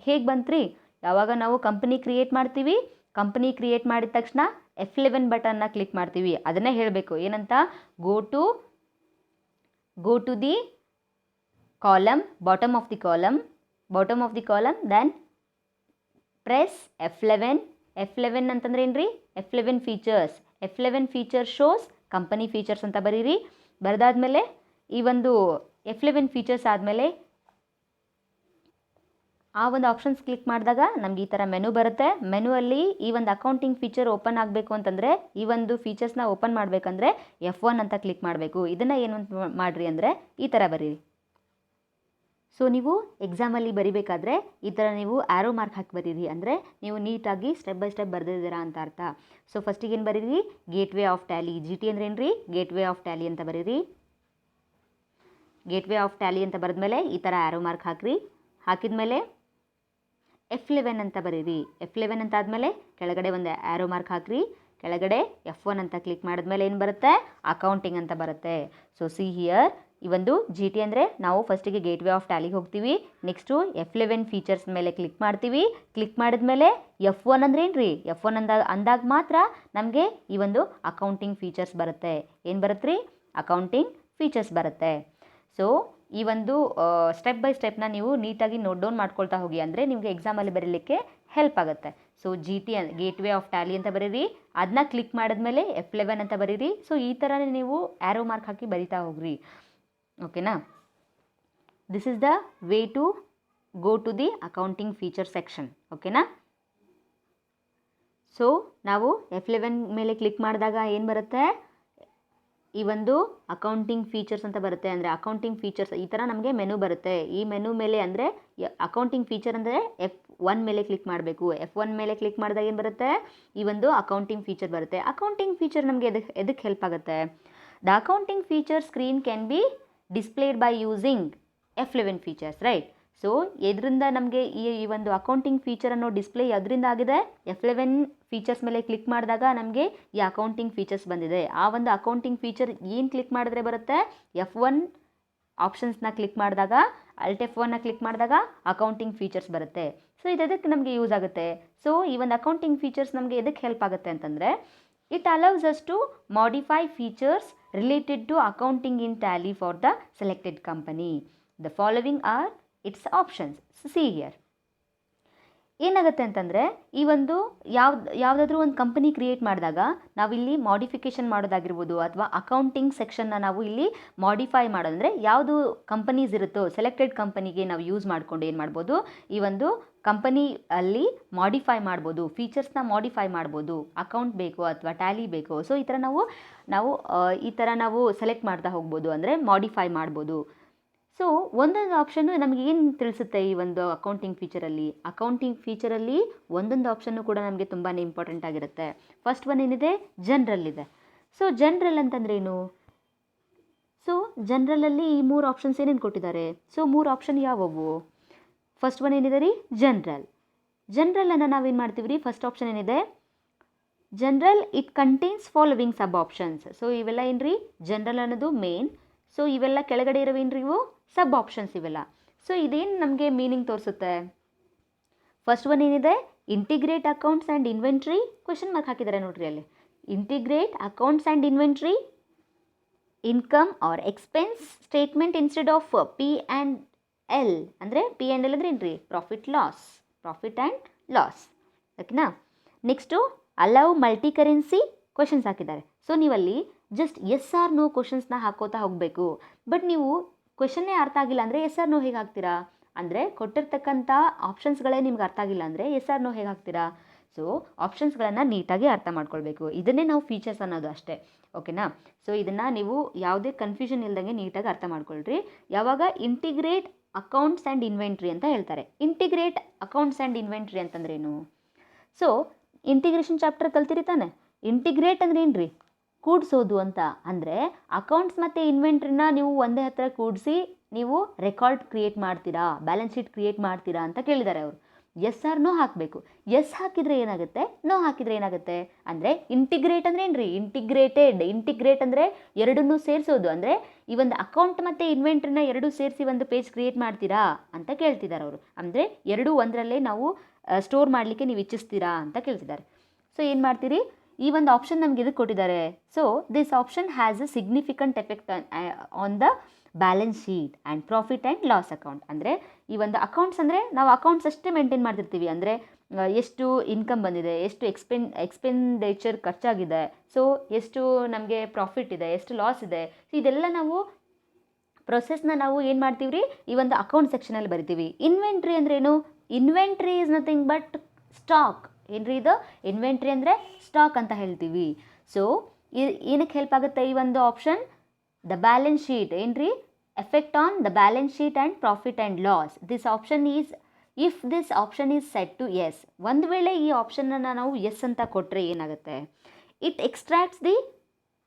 [SPEAKER 1] ಹೇಗೆ ಬಂತ್ರಿ? ಯಾವಾಗ ನಾವು ಕಂಪನಿ ಕ್ರಿಯೇಟ್ ಮಾಡ್ತೀವಿ, ಕಂಪನಿ ಕ್ರಿಯೇಟ್ ಮಾಡಿದ ತಕ್ಷಣ F11 ಬಟನ್ನ ಕ್ಲಿಕ್ ಮಾಡ್ತೀವಿ. ಅದನ್ನೇ ಹೇಳಬೇಕು. ಏನಂತ? Go to the column, bottom of the column, then press F11. F11 ಅಂತಂದ್ರೆ ಏನು ರೀ? F11 features. F11 feature shows company features ಅಂತ ಬರೀರಿ. ಬರೆದಾದ್ಮೇಲೆ ಈ ಒಂದು F11 ಫೀಚರ್ಸ್ ಆದಮೇಲೆ ಆ ಒಂದು ಆಪ್ಷನ್ಸ್ ಕ್ಲಿಕ್ ಮಾಡಿದಾಗ ನಮ್ಗೆ ಈ ಥರ ಮೆನು ಬರುತ್ತೆ. ಮೆನುವಲ್ಲಿ ಈ ಒಂದು ಅಕೌಂಟಿಂಗ್ ಫೀಚರ್ ಓಪನ್ ಆಗಬೇಕು ಅಂತಂದರೆ, ಈ ಒಂದು ಫೀಚರ್ಸ್ನ ಓಪನ್ ಮಾಡಬೇಕಂದ್ರೆ F1 ಅಂತ ಕ್ಲಿಕ್ ಮಾಡಬೇಕು. ಇದನ್ನು ಏನು ಮಾಡಿರಿ ಅಂದರೆ ಈ ಥರ ಬರೀರಿ. ಸೊ ನೀವು ಎಕ್ಸಾಮಲ್ಲಿ ಬರಿಬೇಕಾದ್ರೆ ಈ ಥರ ನೀವು ಆ್ಯರೋ ಮಾರ್ಕ್ ಹಾಕಿ ಬರೀರಿ, ಅಂದರೆ ನೀವು ನೀಟಾಗಿ ಸ್ಟೆಪ್ ಬೈ ಸ್ಟೆಪ್ ಬರೆದಿದ್ದೀರಾ ಅಂತ ಅರ್ಥ. ಸೊ ಫಸ್ಟಿಗೆ ಏನು ಬರೀರಿ? Gateway of Tally. GT ಅಂದ್ರೆ ಏನು ರೀ? ಗೇಟ್ವೇ ಆಫ್ ಟ್ಯಾಲಿ ಅಂತ ಬರೀರಿ. ಗೇಟ್ವೇ ಆಫ್ ಟ್ಯಾಲಿ ಅಂತ ಬರೆದ್ಮೇಲೆ ಈ ಥರ ಆ್ಯರೋ ಮಾರ್ಕ್ ಹಾಕಿರಿ. ಹಾಕಿದ್ಮೇಲೆ F11 ಅಂತ ಬರೀರಿ. F11 ಅಂತ ಆದಮೇಲೆ ಕೆಳಗಡೆ ಒಂದು ಆ್ಯರೋ ಮಾರ್ಕ್ ಹಾಕಿರಿ. ಕೆಳಗಡೆ F1 ಅಂತ ಕ್ಲಿಕ್ ಮಾಡಿದ್ಮೇಲೆ ಏನು ಬರುತ್ತೆ? ಅಕೌಂಟಿಂಗ್ ಅಂತ ಬರುತ್ತೆ. ಸೊ ಸಿ ಹಿಯರ್ ಈ ಒಂದು GT ಅಂದರೆ ನಾವು ಫಸ್ಟಿಗೆ ಗೇಟ್ವೇ ಆಫ್ ಟ್ಯಾಲಿಗೆ ಹೋಗ್ತೀವಿ. ನೆಕ್ಸ್ಟು F11 ಫೀಚರ್ಸ್ ಮೇಲೆ ಕ್ಲಿಕ್ ಮಾಡ್ತೀವಿ. ಕ್ಲಿಕ್ ಮಾಡಿದ್ಮೇಲೆ F1 ಅಂದ್ರೆ ಏನು ರೀ? F1 ಅಂದಾಗ ಮಾತ್ರ ನಮಗೆ ಈ ಒಂದು ಅಕೌಂಟಿಂಗ್ ಫೀಚರ್ಸ್ ಬರುತ್ತೆ. ಏನು ಬರುತ್ತೆ ರೀ? ಅಕೌಂಟಿಂಗ್ ಫೀಚರ್ಸ್ ಬರುತ್ತೆ. ಸೊ ಈ ಒಂದು ಸ್ಟೆಪ್ ಬೈ ಸ್ಟೆಪ್ನ ನೀವು ನೀಟಾಗಿ ನೋಟ್ ಡೌನ್ ಮಾಡ್ಕೊಳ್ತಾ ಹೋಗಿ, ಅಂದರೆ ನಿಮಗೆ ಎಕ್ಸಾಮಲ್ಲಿ ಬರೀಲಿಕ್ಕೆ ಹೆಲ್ಪ್ ಆಗುತ್ತೆ. So GT gateway of Tally ಅಂತ ಬರೀರಿ. ಅದನ್ನ ಕ್ಲಿಕ್ ಮಾಡಿದ್ಮೇಲೆ F11 ಅಂತ ಬರೀರಿ. ಸೊ ಈ ಥರನೇ ನೀವು ಆ್ಯರೋ ಮಾರ್ಕ್ ಹಾಕಿ ಬರಿತಾ ಹೋಗ್ರಿ. ಓಕೆನಾ? This is the way to go to the accounting feature section. ಓಕೆನಾ? ಸೊ ನಾವು F11 ಮೇಲೆ ಕ್ಲಿಕ್ ಮಾಡಿದಾಗ ಏನು ಬರುತ್ತೆ, ಈ ಒಂದು ಅಕೌಂಟಿಂಗ್ ಫೀಚರ್ಸ್ ಅಂತ ಬರುತ್ತೆ. ಅಂದರೆ ಅಕೌಂಟಿಂಗ್ ಫೀಚರ್ಸ್ ಈ ಥರ ನಮಗೆ ಮೆನು ಬರುತ್ತೆ. ಈ ಮೆನು ಮೇಲೆ ಅಂದರೆ ಅಕೌಂಟಿಂಗ್ ಫೀಚರ್ ಅಂದರೆ F1 ಮೇಲೆ ಕ್ಲಿಕ್ ಮಾಡಬೇಕು. F1 ಮೇಲೆ ಕ್ಲಿಕ್ ಮಾಡಿದಾಗ ಏನು ಬರುತ್ತೆ, ಈ ಒಂದು ಅಕೌಂಟಿಂಗ್ ಫೀಚರ್ ಬರುತ್ತೆ. ಅಕೌಂಟಿಂಗ್ ಫೀಚರ್ ನಮಗೆ ಎದಕ್ಕೆ ಹೆಲ್ಪ್ ಆಗುತ್ತೆ? The accounting feature screen can be displayed by using F11 features, right? So ಇದರಿಂದ ನಮಗೆ ಈ ಒಂದು ಅಕೌಂಟಿಂಗ್ ಫೀಚರ್ ಅನ್ನೋ ಡಿಸ್ಪ್ಲೇ ಅದರಿಂದ ಆಗಿದೆ, F11 ಫೀಚರ್ಸ್ ಮೇಲೆ ಕ್ಲಿಕ್ ಮಾಡಿದಾಗ ನಮಗೆ ಈ ಅಕೌಂಟಿಂಗ್ ಫೀಚರ್ಸ್ ಬಂದಿದೆ. ಆ ಒಂದು ಅಕೌಂಟಿಂಗ್ ಫೀಚರ್ ಏನು ಕ್ಲಿಕ್ ಮಾಡಿದ್ರೆ ಬರುತ್ತೆ, F1 ಆಪ್ಷನ್ಸ್ನ ಕ್ಲಿಕ್ ಮಾಡಿದಾಗ, Alt F1ನ ಕ್ಲಿಕ್ ಮಾಡಿದಾಗ ಅಕೌಂಟಿಂಗ್ ಫೀಚರ್ಸ್ ಬರುತ್ತೆ. ಸೊ ಇದಕ್ಕೆ ನಮಗೆ ಯೂಸ್ ಆಗುತ್ತೆ. ಸೊ ಈ ಒಂದು ಅಕೌಂಟಿಂಗ್ ಫೀಚರ್ಸ್ ನಮಗೆ ಎದಕ್ಕೆ ಹೆಲ್ಪ್ ಆಗುತ್ತೆ ಅಂತಂದರೆ, it allows us to modify features related to accounting in Tally for the selected company. The following are its options. See here ಏನಾಗುತ್ತೆ ಅಂತಂದರೆ, ಈ ಒಂದು ಯಾವುದಾದ್ರೂ ಒಂದು ಕಂಪನಿ ಕ್ರಿಯೇಟ್ ಮಾಡಿದಾಗ ನಾವಿಲ್ಲಿ ಮಾಡಿಫಿಕೇಷನ್ ಮಾಡೋದಾಗಿರ್ಬೋದು, ಅಥವಾ ಅಕೌಂಟಿಂಗ್ ಸೆಕ್ಷನ್ನ ನಾವು ಇಲ್ಲಿ ಮಾಡಿಫೈ ಮಾಡೋದಂದರೆ ಯಾವುದು ಕಂಪನೀಸ್ ಇರುತ್ತೋ ಸೆಲೆಕ್ಟೆಡ್ ಕಂಪನಿಗೆ ನಾವು ಯೂಸ್ ಮಾಡಿಕೊಂಡು ಏನು ಮಾಡ್ಬೋದು, ಈ ಒಂದು ಕಂಪನಿ ಅಲ್ಲಿ ಮಾಡಿಫೈ ಮಾಡ್ಬೋದು, ಫೀಚರ್ಸ್ನ ಮಾಡಿಫೈ ಮಾಡ್ಬೋದು. ಅಕೌಂಟ್ ಬೇಕು ಅಥವಾ ಟ್ಯಾಲಿ ಬೇಕು, ಸೊ ಈ ಥರ ನಾವು ಸೆಲೆಕ್ಟ್ ಮಾಡ್ತಾ ಹೋಗ್ಬೋದು, ಅಂದರೆ ಮಾಡಿಫೈ ಮಾಡ್ಬೋದು. ಸೊ ಒಂದೊಂದು ಆಪ್ಷನ್ನು ನಮಗೆ ಏನು ತಿಳಿಸುತ್ತೆ ಈ ಒಂದು ಅಕೌಂಟಿಂಗ್ ಫೀಚರಲ್ಲಿ ಒಂದೊಂದು ಆಪ್ಷನ್ನು ಕೂಡ ನಮಗೆ ತುಂಬಾ ಇಂಪಾರ್ಟೆಂಟ್ ಆಗಿರುತ್ತೆ. ಫಸ್ಟ್ ಒನ್ ಏನಿದೆ, ಜನರಲ್ ಇದೆ. ಸೊ ಜನರಲ್ ಅಂತಂದ್ರೆ ಏನು? ಸೊ ಜನರಲಲ್ಲಿ ಈ 3 ಆಪ್ಷನ್ಸ್ ಏನೇನು ಕೊಟ್ಟಿದ್ದಾರೆ? ಸೊ 3 ಆಪ್ಷನ್ ಯಾವುವು? ಫಸ್ಟ್ ಒನ್ ಏನಿದೆ ರೀ, ಜನರಲನ್ನು ನಾವೇನು ಮಾಡ್ತೀವಿ ರೀ, ಫಸ್ಟ್ ಆಪ್ಷನ್ ಏನಿದೆ general, it contains following sub options. So ಇವೆಲ್ಲ ಏನು ರೀ, ಜನರಲ್ ಅನ್ನೋದು ಮೇನ್. ಸೊ ಇವೆಲ್ಲ ಕೆಳಗಡೆ ಇರೋವೇನು ಇವು ಸಬ್ ಆಪ್ಷನ್ಸ್ ಇವೆಲ್ಲ. ಸೊ ಇದೇನು ನಮಗೆ ಮೀನಿಂಗ್ ತೋರಿಸುತ್ತೆ? ಫಸ್ಟ್ ಒನ್ ಏನಿದೆ, integrate accounts and inventory, question mark ಹಾಕಿದ್ದಾರೆ ನೋಡ್ರಿ ಅಲ್ಲಿ. Integrate accounts and inventory, income or expense statement instead of P&L. ಅಂದರೆ P&L ಅಂದರೆ ಏನು ರೀ, ಪ್ರಾಫಿಟ್ ಆ್ಯಂಡ್ ಲಾಸ್. ಓಕೆನಾ? Next allow multi currency, questions ಹಾಕಿದ್ದಾರೆ. ಸೊ ನೀವಲ್ಲಿ ಜಸ್ಟ್ ಎಸ್ ಆರ್ ನೋ ಕ್ವೆಶನ್ಸ್ನ ಹಾಕೋತಾ ಹೋಗಬೇಕು. ಬಟ್ ನೀವು ಕ್ವೆಶನ್ನೇ ಅರ್ಥ ಆಗಿಲ್ಲ ಅಂದರೆ ಎಸ್ ಆರ್ ನೋ ಹೇಗೆ ಹಾಕ್ತೀರಾ? ಅಂದರೆ ಕೊಟ್ಟಿರ್ತಕ್ಕಂಥ ಆಪ್ಷನ್ಸ್ಗಳೇ ನಿಮ್ಗೆ ಅರ್ಥ ಆಗಿಲ್ಲ ಅಂದರೆ ಎಸ್ ಆರ್ ನೋ ಹೇಗೆ ಹಾಕ್ತೀರಾ? ಸೊ ಆಪ್ಷನ್ಸ್ಗಳನ್ನು ನೀಟಾಗಿ ಅರ್ಥ ಮಾಡ್ಕೊಳ್ಬೇಕು. ಇದನ್ನೇ ನಾವು ಫೀಚರ್ಸ್ ಅನ್ನೋದು ಅಷ್ಟೇ. ಓಕೆನಾ? ಸೊ ಇದನ್ನು ನೀವು ಯಾವುದೇ ಕನ್ಫ್ಯೂಷನ್ ಇಲ್ದಂಗೆ ನೀಟಾಗಿ ಅರ್ಥ ಮಾಡ್ಕೊಳ್ರಿ. ಯಾವಾಗ ಇಂಟಿಗ್ರೇಟ್ ಅಕೌಂಟ್ಸ್ ಆ್ಯಂಡ್ ಇನ್ವೆಂಟ್ರಿ ಅಂತ ಹೇಳ್ತಾರೆ. ಇಂಟಿಗ್ರೇಟ್ ಅಕೌಂಟ್ಸ್ ಆ್ಯಂಡ್ ಇನ್ವೆಂಟ್ರಿ ಅಂತಂದ್ರೇನು? ಸೊ ಇಂಟಿಗ್ರೇಷನ್ ಚಾಪ್ಟರ್ ಕಲ್ತಿರಿ ತಾನೆ. ಇಂಟಿಗ್ರೇಟ್ ಅಂದ್ರೆ ಏನು ರೀ, ಕೂಡಿಸೋದು ಅಂತ. ಅಂದರೆ ಅಕೌಂಟ್ಸ್ ಮತ್ತು ಇನ್ವೆಂಟ್ರಿನ ನೀವು ಒಂದೇ ಹತ್ರ ಕೂಡಿಸಿ ನೀವು ರೆಕಾರ್ಡ್ ಕ್ರಿಯೇಟ್ ಮಾಡ್ತೀರಾ, ಬ್ಯಾಲೆನ್ಸ್ ಶೀಟ್ ಕ್ರಿಯೇಟ್ ಮಾಡ್ತೀರಾ ಅಂತ ಕೇಳಿದ್ದಾರೆ ಅವರು. ಎಸ್ ಆರ್ ನೋ ಹಾಕಬೇಕು. ಎಸ್ ಹಾಕಿದರೆ ಏನಾಗುತ್ತೆ, ನೋ ಹಾಕಿದರೆ ಏನಾಗುತ್ತೆ? ಅಂದರೆ ಇಂಟಿಗ್ರೇಟ್ ಅಂದರೆ ಏನು ರೀ, ಇಂಟಿಗ್ರೇಟ್ ಅಂದರೆ ಎರಡನ್ನೂ ಸೇರಿಸೋದು. ಅಂದರೆ ಈ ಒಂದು ಅಕೌಂಟ್ ಮತ್ತು ಇನ್ವೆಂಟ್ರಿನ ಎರಡೂ ಸೇರಿಸಿ ಒಂದು ಪೇಜ್ ಕ್ರಿಯೇಟ್ ಮಾಡ್ತೀರಾ ಅಂತ ಕೇಳ್ತಿದ್ದಾರೆ ಅವರು. ಅಂದರೆ ಎರಡೂ ಒಂದರಲ್ಲೇ ನಾವು ಸ್ಟೋರ್ ಮಾಡಲಿಕ್ಕೆ ನೀವು ಇಚ್ಛಿಸ್ತೀರಾ ಅಂತ ಕೇಳ್ತಿದ್ದಾರೆ. ಸೊ ಏನು ಮಾಡ್ತೀರಿ, ಈ ಒಂದು ಆಪ್ಷನ್ ನಮ್ಗೆ ಇದಕ್ಕೆ ಕೊಟ್ಟಿದ್ದಾರೆ. So this option has a significant effect on the balance sheet and profit and loss account. ಅಂದರೆ ಈ ಒಂದು ಅಕೌಂಟ್ಸ್ ಅಂದರೆ ನಾವು ಅಕೌಂಟ್ಸ್ ಅಷ್ಟೇ ಮೇಂಟೈನ್ ಮಾಡ್ತಿರ್ತೀವಿ. ಅಂದರೆ ಎಷ್ಟು ಇನ್ಕಮ್ ಬಂದಿದೆ, ಎಷ್ಟು ಎಕ್ಸ್ಪೆಂಡಿಚರ್ ಖರ್ಚಾಗಿದೆ, ಸೊ ಎಷ್ಟು ನಮಗೆ ಪ್ರಾಫಿಟ್ ಇದೆ, ಎಷ್ಟು ಲಾಸ್ ಇದೆ. ಸೊ ಇದೆಲ್ಲ ನಾವು ಪ್ರೊಸೆಸ್ನ ನಾವು ಏನು ಮಾಡ್ತೀವಿ ರೀ, ಈ ಒಂದು ಅಕೌಂಟ್ ಸೆಕ್ಷನಲ್ಲಿ ಬರಿತೀವಿ. ಇನ್ವೆಂಟ್ರಿ ಅಂದ್ರೇನು? Inventory is nothing but stock. ಏನ್ರಿ ಇದು? ಇನ್ವೆಂಟ್ರಿ ಅಂದರೆ ಸ್ಟಾಕ್ ಅಂತ ಹೇಳ್ತೀವಿ. ಸೊ ಏನಕ್ಕೆ ಹೆಲ್ಪ್ ಆಗುತ್ತೆ ಈ ಒಂದು ಆಪ್ಷನ್? ದ ಬ್ಯಾಲೆನ್ಸ್ ಶೀಟ್ ಏನ್ರಿ, effect on the balance sheet and profit and loss. This option is, if this option is set to yes. ಒಂದು ವೇಳೆ ಈ ಆಪ್ಷನನ್ನು ನಾವು ಎಸ್ ಅಂತ ಕೊಟ್ಟರೆ ಏನಾಗುತ್ತೆ? It extracts the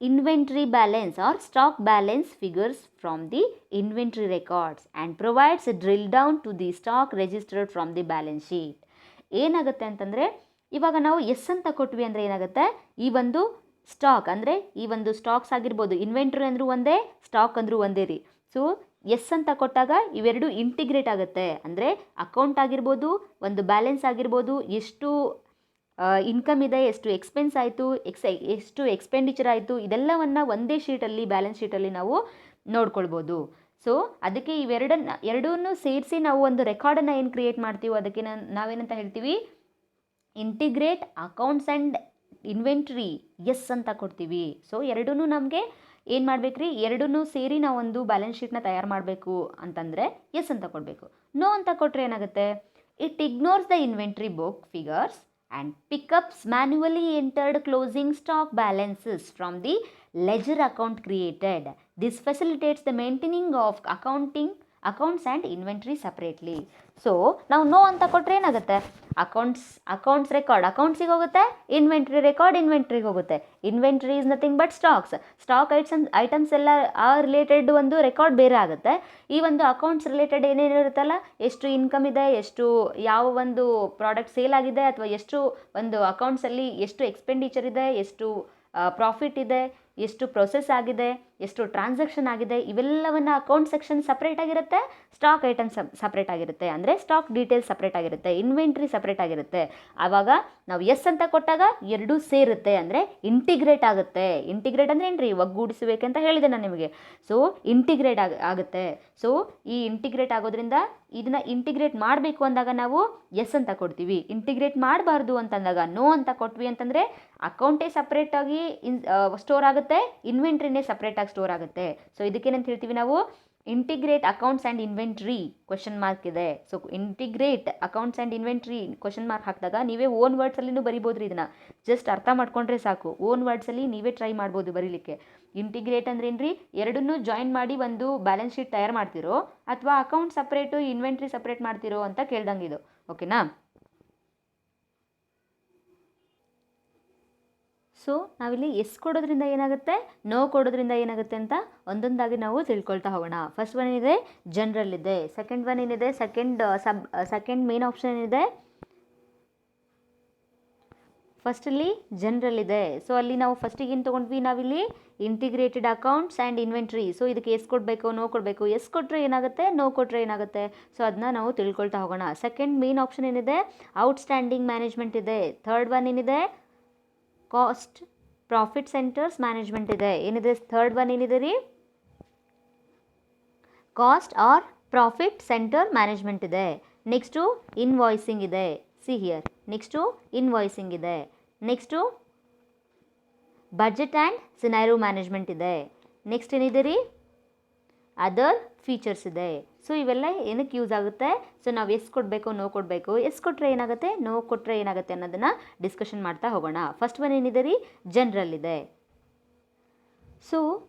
[SPEAKER 1] inventory balance or stock balance figures from the inventory records and provides a drill down to the stock registered from the balance sheet. ಏನಾಗುತ್ತೆ ಅಂತಂದರೆ, ಇವಾಗ ನಾವು ಎಸ್ ಅಂತ ಕೊಟ್ವಿ ಅಂದರೆ ಏನಾಗುತ್ತೆ, ಈ ಒಂದು ಸ್ಟಾಕ್ ಅಂದರೆ ಈ ಒಂದು ಸ್ಟಾಕ್ಸ್ ಆಗಿರ್ಬೋದು, ಇನ್ವೆಂಟ್ರಿ ಅಂದರೂ ಒಂದೇ, ಸ್ಟಾಕ್ ಅಂದರೂ ಒಂದೇ ರೀ. ಸೊ ಎಸ್ ಅಂತ ಕೊಟ್ಟಾಗ ಇವೆರಡು ಇಂಟಿಗ್ರೇಟ್ ಆಗುತ್ತೆ. ಅಂದರೆ ಅಕೌಂಟ್ ಆಗಿರ್ಬೋದು, ಒಂದು ಬ್ಯಾಲೆನ್ಸ್ ಆಗಿರ್ಬೋದು, ಎಷ್ಟು ಇನ್ಕಮ್ ಇದೆ, ಎಷ್ಟು ಎಕ್ಸ್ಪೆನ್ಸ್ ಆಯಿತು, ಎಷ್ಟು ಎಕ್ಸ್ಪೆಂಡಿಚರ್ ಆಯಿತು, ಇದೆಲ್ಲವನ್ನು ಒಂದೇ ಶೀಟಲ್ಲಿ, ಬ್ಯಾಲೆನ್ಸ್ ಶೀಟಲ್ಲಿ ನಾವು ನೋಡ್ಕೊಳ್ಬೋದು. ಸೊ ಅದಕ್ಕೆ ಎರಡೂ ಸೇರಿಸಿ ನಾವು ಒಂದು ರೆಕಾರ್ಡನ್ನು ಏನು ಕ್ರಿಯೇಟ್ ಮಾಡ್ತೀವೋ ಅದಕ್ಕೆ ನಾವೇನಂತ ಹೇಳ್ತೀವಿ, integrate accounts and inventory yes ಅಂತ ಕೊಡ್ತೀವಿ. ಸೊ ಎರಡೂ ನಮಗೆ ಏನು ಮಾಡ್ಬೇಕ್ರಿ, ಎರಡನ್ನೂ ಸೇರಿ ನಾವು ಒಂದು ಬ್ಯಾಲೆನ್ಸ್ ಶೀಟ್ನ ತಯಾರು ಮಾಡಬೇಕು ಅಂತಂದರೆ ಎಸ್ ಅಂತ ಕೊಡಬೇಕು. ನೋ ಅಂತ ಕೊಟ್ಟರೆ ಏನಾಗುತ್ತೆ, it ignores the inventory book figures and pickups manually entered closing stock balances from the ledger account created. This facilitates the maintaining of accounts and inventory separately. So ನಾವು no ಅಂತ ಕೊಟ್ಟರೆ ಏನಾಗುತ್ತೆ, accounts record ಅಕೌಂಟ್ಸಿಗೆ ಹೋಗುತ್ತೆ, inventory record ಇನ್ವೆಂಟ್ರಿಗೆ ಹೋಗುತ್ತೆ. Inventory is nothing but stock items ಎಲ್ಲ ಆ related ಒಂದು record ಬೇರೆ ಆಗುತ್ತೆ. ಈ ಒಂದು ಅಕೌಂಟ್ಸ್ ರಿಲೇಟೆಡ್ ಏನೇನು ಇರುತ್ತಲ್ಲ, ಎಷ್ಟು ಇನ್ಕಮ್ ಇದೆ, ಎಷ್ಟು ಯಾವ ಒಂದು ಪ್ರಾಡಕ್ಟ್ ಸೇಲ್ ಆಗಿದೆ, ಅಥವಾ ಎಷ್ಟು ಒಂದು ಅಕೌಂಟ್ಸಲ್ಲಿ ಎಷ್ಟು ಎಕ್ಸ್ಪೆಂಡಿಚರ್ ಇದೆ, ಎಷ್ಟು ಪ್ರಾಫಿಟ್ ಇದೆ, ಎಷ್ಟು ಪ್ರೊಸೆಸ್ ಆಗಿದೆ, ಎಷ್ಟು ಟ್ರಾನ್ಸಾಕ್ಷನ್ ಆಗಿದೆ, ಇವೆಲ್ಲವನ್ನು ಅಕೌಂಟ್ ಸೆಕ್ಷನ್ ಸಪ್ರೇಟ್ ಆಗಿರುತ್ತೆ, ಸ್ಟಾಕ್ ಐಟಮ್ಸ್ ಸಪ್ರೇಟ್ ಆಗಿರುತ್ತೆ. ಅಂದರೆ ಸ್ಟಾಕ್ ಡೀಟೇಲ್ಸ್ ಸಪ್ರೇಟ್ ಆಗಿರುತ್ತೆ, ಇನ್ವೆಂಟ್ರಿ ಸಪ್ರೇಟ್ ಆಗಿರುತ್ತೆ. ಆವಾಗ ನಾವು ಎಸ್ ಅಂತ ಕೊಟ್ಟಾಗ ಎರಡೂ ಸೇರುತ್ತೆ, ಅಂದರೆ ಇಂಟಿಗ್ರೇಟ್ ಆಗುತ್ತೆ. ಇಂಟಿಗ್ರೇಟ್ ಅಂದರೆ ಏನು ರೀ, ಒಗ್ಗೂಡಿಸಬೇಕಂತ ಹೇಳಿದೆ ನಾನು ನಿಮಗೆ. ಸೊ ಇಂಟಿಗ್ರೇಟ್ ಆಗುತ್ತೆ. ಸೊ ಈ ಇಂಟಿಗ್ರೇಟ್ ಆಗೋದ್ರಿಂದ ಇದನ್ನು ಇಂಟಿಗ್ರೇಟ್ ಮಾಡಬೇಕು ಅಂದಾಗ ನಾವು ಎಸ್ ಅಂತ ಕೊಡ್ತೀವಿ. ಇಂಟಿಗ್ರೇಟ್ ಮಾಡಬಾರ್ದು ಅಂತಂದಾಗ ನೋ ಅಂತ ಕೊಟ್ವಿ ಅಂತಂದರೆ ಅಕೌಂಟೇ ಸಪ್ರೇಟಾಗಿ ಸ್ಟೋರ್ ಆಗುತ್ತೆ, ಇನ್ವೆಂಟ್ರಿನೇ ಸಪ್ರೇಟಾಗಿ ಸ್ಟೋರ್ ಆಗುತ್ತೆ. ಸೊ ಇದಕ್ಕೇನಂತ ಹೇಳ್ತೀವಿ ನಾವು, integrate accounts and inventory question mark ಇದೆ. So integrate accounts and inventory question mark ಹಾಕಿದಾಗ ನೀವೇ ಓನ್ ವರ್ಡ್ಸಲ್ಲಿನೂ ಬರಿಬೋದು ರೀ. ಇದನ್ನು ಜಸ್ಟ್ ಅರ್ಥ ಮಾಡ್ಕೊಂಡ್ರೆ ಸಾಕು, ಓನ್ ವರ್ಡ್ಸಲ್ಲಿ ನೀವೇ ಟ್ರೈ ಮಾಡ್ಬೋದು ಬರೀಲಿಕ್ಕೆ. ಇಂಟಿಗ್ರೇಟ್ ಅಂದ್ರೆ ಏನು ರೀ, ಎರಡನ್ನೂ ಜಾಯಿನ್ ಮಾಡಿ ಒಂದು ಬ್ಯಾಲೆನ್ಸ್ ಶೀಟ್ ತಯಾರು ಮಾಡ್ತಿರೋ, ಅಥವಾ ಅಕೌಂಟ್ ಸಪ್ರೇಟು ಇನ್ವೆಂಟ್ರಿ ಸಪ್ರೇಟ್ ಮಾಡ್ತಿರೋ ಅಂತ ಕೇಳ್ದಂಗೆ ಇದು. ಓಕೆನಾ? ಸೊ ನಾವಿಲ್ಲಿ ಎಸ್ ಕೊಡೋದ್ರಿಂದ ಏನಾಗುತ್ತೆ, ನೋ ಕೊಡೋದ್ರಿಂದ ಏನಾಗುತ್ತೆ ಅಂತ ಒಂದೊಂದಾಗಿ ನಾವು ತಿಳ್ಕೊಳ್ತಾ ಹೋಗೋಣ. ಫಸ್ಟ್ ಒನ್ ಏನಿದೆ, ಜನರಲ್ ಇದೆ. ಸೆಕೆಂಡ್ ಒನ್ ಏನಿದೆ, ಸೆಕೆಂಡ್ ಮೇನ್ ಆಪ್ಷನ್ ಏನಿದೆ, ಫಸ್ಟಲ್ಲಿ ಜನರಲ್ ಇದೆ. ಸೊ ಅಲ್ಲಿ ನಾವು ಫಸ್ಟಿಗೆ ಏನು ತೊಗೊಂಡ್ವಿ, ನಾವಿಲ್ಲಿ integrated accounts and inventory. So ಇದಕ್ಕೆ ಎಸ್ ಕೊಡಬೇಕು, ನೋ ಕೊಡಬೇಕು, ಎಸ್ ಕೊಟ್ಟರೆ ಏನಾಗುತ್ತೆ, ನೋ ಕೊಟ್ಟರೆ ಏನಾಗುತ್ತೆ, ಸೊ ಅದನ್ನ ನಾವು ತಿಳ್ಕೊಳ್ತಾ ಹೋಗೋಣ. ಸೆಕೆಂಡ್ ಮೇನ್ ಆಪ್ಷನ್ ಏನಿದೆ, ಔಟ್ಸ್ಟ್ಯಾಂಡಿಂಗ್ ಮ್ಯಾನೇಜ್ಮೆಂಟ್ ಇದೆ. ಥರ್ಡ್ ಒನ್ ಏನಿದೆ, ಕಾಸ್ಟ್ ಪ್ರಾಫಿಟ್ ಸೆಂಟರ್ಸ್ ಮ್ಯಾನೇಜ್ಮೆಂಟ್ ಇದೆ. ಏನಿದೆ ಥರ್ಡ್ ಒನ್ ಏನಿದೆ ರೀ, cost or profit centre management ಇದೆ. ನೆಕ್ಸ್ಟು ಇನ್ವಾಯ್ಸಿಂಗ್ ಇದೆ. ಸಿ ಹಿಯರ್, ನೆಕ್ಸ್ಟು ಇನ್ವಾಯ್ಸಿಂಗ್ ಇದೆ. Next budget and scenario management ಇದೆ. ನೆಕ್ಸ್ಟ್ ಏನಿದೆ ರೀ, ಅದರ್ ಫೀಚರ್ಸ್ ಇದೆ. ಸೊ ಇವೆಲ್ಲ ಏನಕ್ಕೆ ಯೂಸ್ ಆಗುತ್ತೆ, ಸೊ ನಾವು ಎಸ್ ಕೊಡಬೇಕು, ನೋ ಕೊಡಬೇಕು, ಎಸ್ ಕೊಟ್ಟರೆ ಏನಾಗುತ್ತೆ, ನೋ ಕೊಟ್ಟರೆ ಏನಾಗುತ್ತೆ ಅನ್ನೋದನ್ನು ಡಿಸ್ಕಷನ್ ಮಾಡ್ತಾ ಹೋಗೋಣ. ಫಸ್ಟ್ ಒನ್ ಏನಿದೆ ರೀ, ಜನರಲ್ ಇದೆ. ಸೊ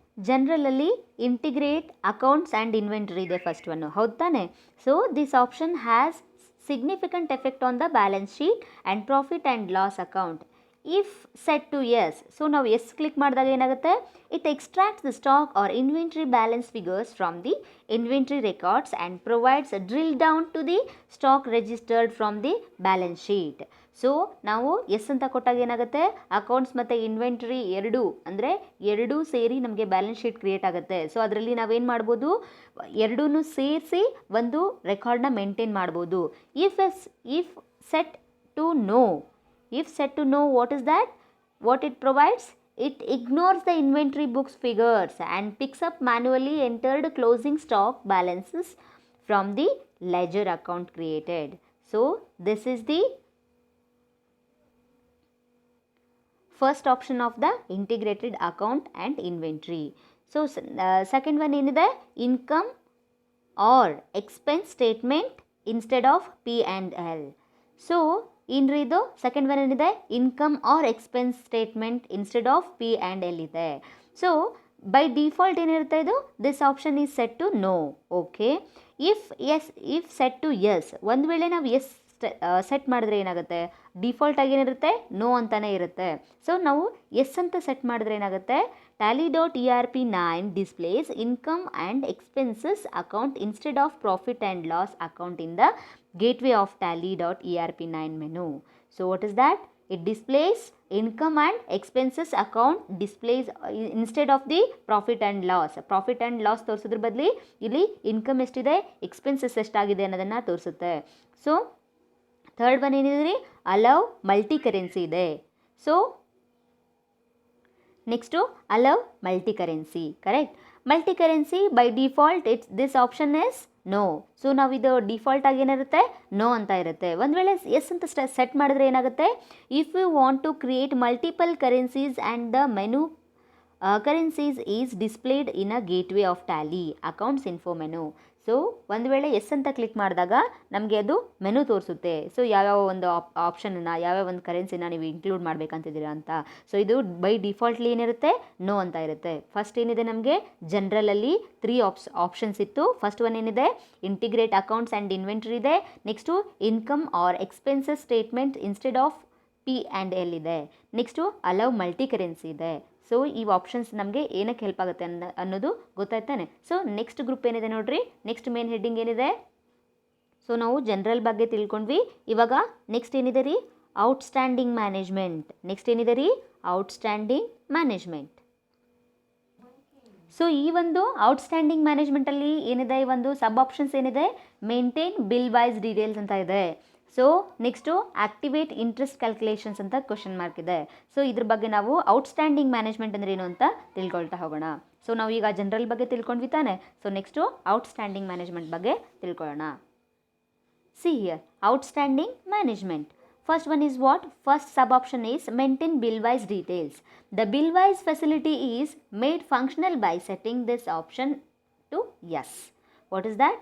[SPEAKER 1] ಜನರಲಲ್ಲಿ ಇಂಟಿಗ್ರೇಟ್ ಅಕೌಂಟ್ಸ್ ಆ್ಯಂಡ್ ಇನ್ವೆಂಟ್ರಿ ಇದೆ ಫಸ್ಟ್ ಒನ್ನು, ಹೌದು ತಾನೆ? So this option has significant effect on the balance sheet and profit and loss account if set to yes. So ನಾವು yes ಕ್ಲಿಕ್ ಮಾಡಿದಾಗ ಏನಾಗುತ್ತೆ, it extracts the stock or inventory balance figures from the inventory records and provides a drill down to the stock registered from the balance sheet. So ನಾವು yes ಅಂತ ಕೊಟ್ಟಾಗ ಏನಾಗುತ್ತೆ, accounts ಮತ್ತು inventory ಎರಡೂ ಸೇರಿ ನಮಗೆ ಬ್ಯಾಲೆನ್ಸ್ ಶೀಟ್ ಕ್ರಿಯೇಟ್ ಆಗುತ್ತೆ. So ಅದರಲ್ಲಿ ನಾವೇನು ಮಾಡ್ಬೋದು, ಎರಡೂ ಸೇರಿಸಿ ಒಂದು ರೆಕಾರ್ಡ್ನ ಮೇಂಟೈನ್ ಮಾಡ್ಬೋದು. If set to no, what is that, what it provides, it ignores the inventory books figures and picks up manually entered closing stock balances from the ledger account created. So this is the first option of the integrated account and inventory. So second one ಏನಿದೆ, income or expense statement instead of P&L. So ಇದು second one ಏನಿದೆ, income or expense statement instead of P&L ಇದೆ. So by default ಏನಿರುತ್ತೆ ಇದು, this option is set to no. Okay, if set to yes, ಒಂದು ವೇಳೆ ನಾವು S set ಮಾಡಿದ್ರೆ ಏನಾಗುತ್ತೆ, ಡಿಫಾಲ್ಟಾಗಿ ಏನಿರುತ್ತೆ, ನೋ ಅಂತಲೇ ಇರುತ್ತೆ. ಸೊ ನಾವು ಎಸ್ ಅಂತ ಸೆಟ್ ಮಾಡಿದ್ರೆ ಏನಾಗುತ್ತೆ, tally.erp9 displays income and expenses account instead of profit and loss account in the gateway of tally.erp9 menu. So what is that? It displays income and expenses account displays instead of the profit and loss. Profit and loss ತೋರಿಸೋದ್ರ ಬದಲಿ ಇಲ್ಲಿ income ಎಷ್ಟಿದೆ, expenses ಎಷ್ಟಾಗಿದೆ ಅನ್ನೋದನ್ನು ತೋರಿಸುತ್ತೆ. So third one ಏನಿದೆ ರೀ, allow multi currency ಇದೆ. So next allow multi currency, correct. Multi currency by default this option is no. So ನಾವು ಇದು ಡಿಫಾಲ್ಟ್ ಆಗಿ ಏನಿರುತ್ತೆ, ನೋ ಅಂತ ಇರುತ್ತೆ. ಒಂದು ವೇಳೆ ಎಸ್ ಅಂತ ಸೆಟ್ ಮಾಡಿದ್ರೆ ಏನಾಗುತ್ತೆ, if you want to create multiple currencies and the menu currencies is displayed in a gateway of Tally accounts info menu. So ಒಂದು ವೇಳೆ ಎಸ್ ಅಂತ ಕ್ಲಿಕ್ ಮಾಡಿದಾಗ ನಮಗೆ ಅದು ಮೆನು ತೋರಿಸುತ್ತೆ. ಸೊ ಯಾವ್ಯಾವ ಒಂದು ಆಪ್ಷನನ್ನು, ಯಾವ್ಯಾವ ಒಂದು ಕರೆನ್ಸಿನ ನೀವು ಇನ್ಕ್ಲೂಡ್ ಮಾಡಬೇಕಂತಿದ್ದೀರಾ ಅಂತ. ಸೊ ಇದು ಬೈ ಡಿಫಾಲ್ಟ್ಲಿ ಏನಿರುತ್ತೆ, ನೋ ಅಂತ ಇರುತ್ತೆ. ಫಸ್ಟ್ ಏನಿದೆ ನಮಗೆ ಜನರಲಲ್ಲಿ 3 ಆಪ್ಷನ್ಸ್ ಇತ್ತು. ಫಸ್ಟ್ ಒನ್ ಏನಿದೆ, ಇಂಟಿಗ್ರೇಟ್ ಅಕೌಂಟ್ಸ್ ಆ್ಯಂಡ್ ಇನ್ವೆಂಟ್ರಿ ಇದೆ. Next income or expenses statement instead of P&L ಇದೆ. ನೆಕ್ಸ್ಟು ಅಲವ್ ಮಲ್ಟಿ ಕರೆನ್ಸಿ ಇದೆ. ಸೊ ಈ ಆಪ್ಷನ್ಸ್ ನಮಗೆ ಏನಕ್ಕೆ ಹೆಲ್ಪ್ ಆಗುತ್ತೆ ಅನ್ನೋದು ಗೊತ್ತಾಯ್ತಾನೆ. ಸೊ ನೆಕ್ಸ್ಟ್ ಗ್ರೂಪ್ ಏನಿದೆ ನೋಡ್ರಿ, ನೆಕ್ಸ್ಟ್ ಮೇನ್ ಹೆಡ್ಡಿಂಗ್ ಏನಿದೆ. ಸೊ ನಾವು ಜನರಲ್ ಬಗ್ಗೆ ತಿಳ್ಕೊಂಡ್ವಿ. ಇವಾಗ ನೆಕ್ಸ್ಟ್ ಏನಿದೆ ರೀ, ಔಟ್ಸ್ಟ್ಯಾಂಡಿಂಗ್ ಮ್ಯಾನೇಜ್ಮೆಂಟ್. ನೆಕ್ಸ್ಟ್ ಏನಿದೆ ರೀ, ಔಟ್ಸ್ಟ್ಯಾಂಡಿಂಗ್ ಮ್ಯಾನೇಜ್ಮೆಂಟ್. ಸೊ ಈ ಒಂದು ಔಟ್ಸ್ಟ್ಯಾಂಡಿಂಗ್ ಮ್ಯಾನೇಜ್ಮೆಂಟಲ್ಲಿ ಏನಿದೆ, ಈ ಒಂದು ಸಬ್ ಆಪ್ಷನ್ಸ್ ಏನಿದೆ, ಮೇಂಟೈನ್ ಬಿಲ್ ವೈಸ್ ಡೀಟೇಲ್ಸ್ ಅಂತ ಇದೆ. So next activate interest calculations ಅಂತ ಕ್ವಶನ್ ಮಾರ್ಕ್ ಇದೆ. ಸೊ ಇದ್ರ ಬಗ್ಗೆ ನಾವು ಔಟ್ಸ್ಟ್ಯಾಂಡಿಂಗ್ ಮ್ಯಾನೇಜ್ಮೆಂಟ್ ಅಂದ್ರೆ ಏನು ಅಂತ ತಿಳ್ಕೊಳ್ತಾ ಹೋಗೋಣ. ಸೊ ನಾವು ಈಗ ಜನರಲ್ ಬಗ್ಗೆ ತಿಳ್ಕೊಂಡ್ವಿ ತಾನೆ. ಸೊ ನೆಕ್ಸ್ಟು ಔಟ್ಸ್ಟ್ಯಾಂಡಿಂಗ್ ಮ್ಯಾನೇಜ್ಮೆಂಟ್ ಬಗ್ಗೆ ತಿಳ್ಕೊಳ್ಳೋಣ. See here, outstanding management. First one is what? First sub option is maintain bill-wise details. The bill-wise facility is made functional by setting this option to yes. What is that?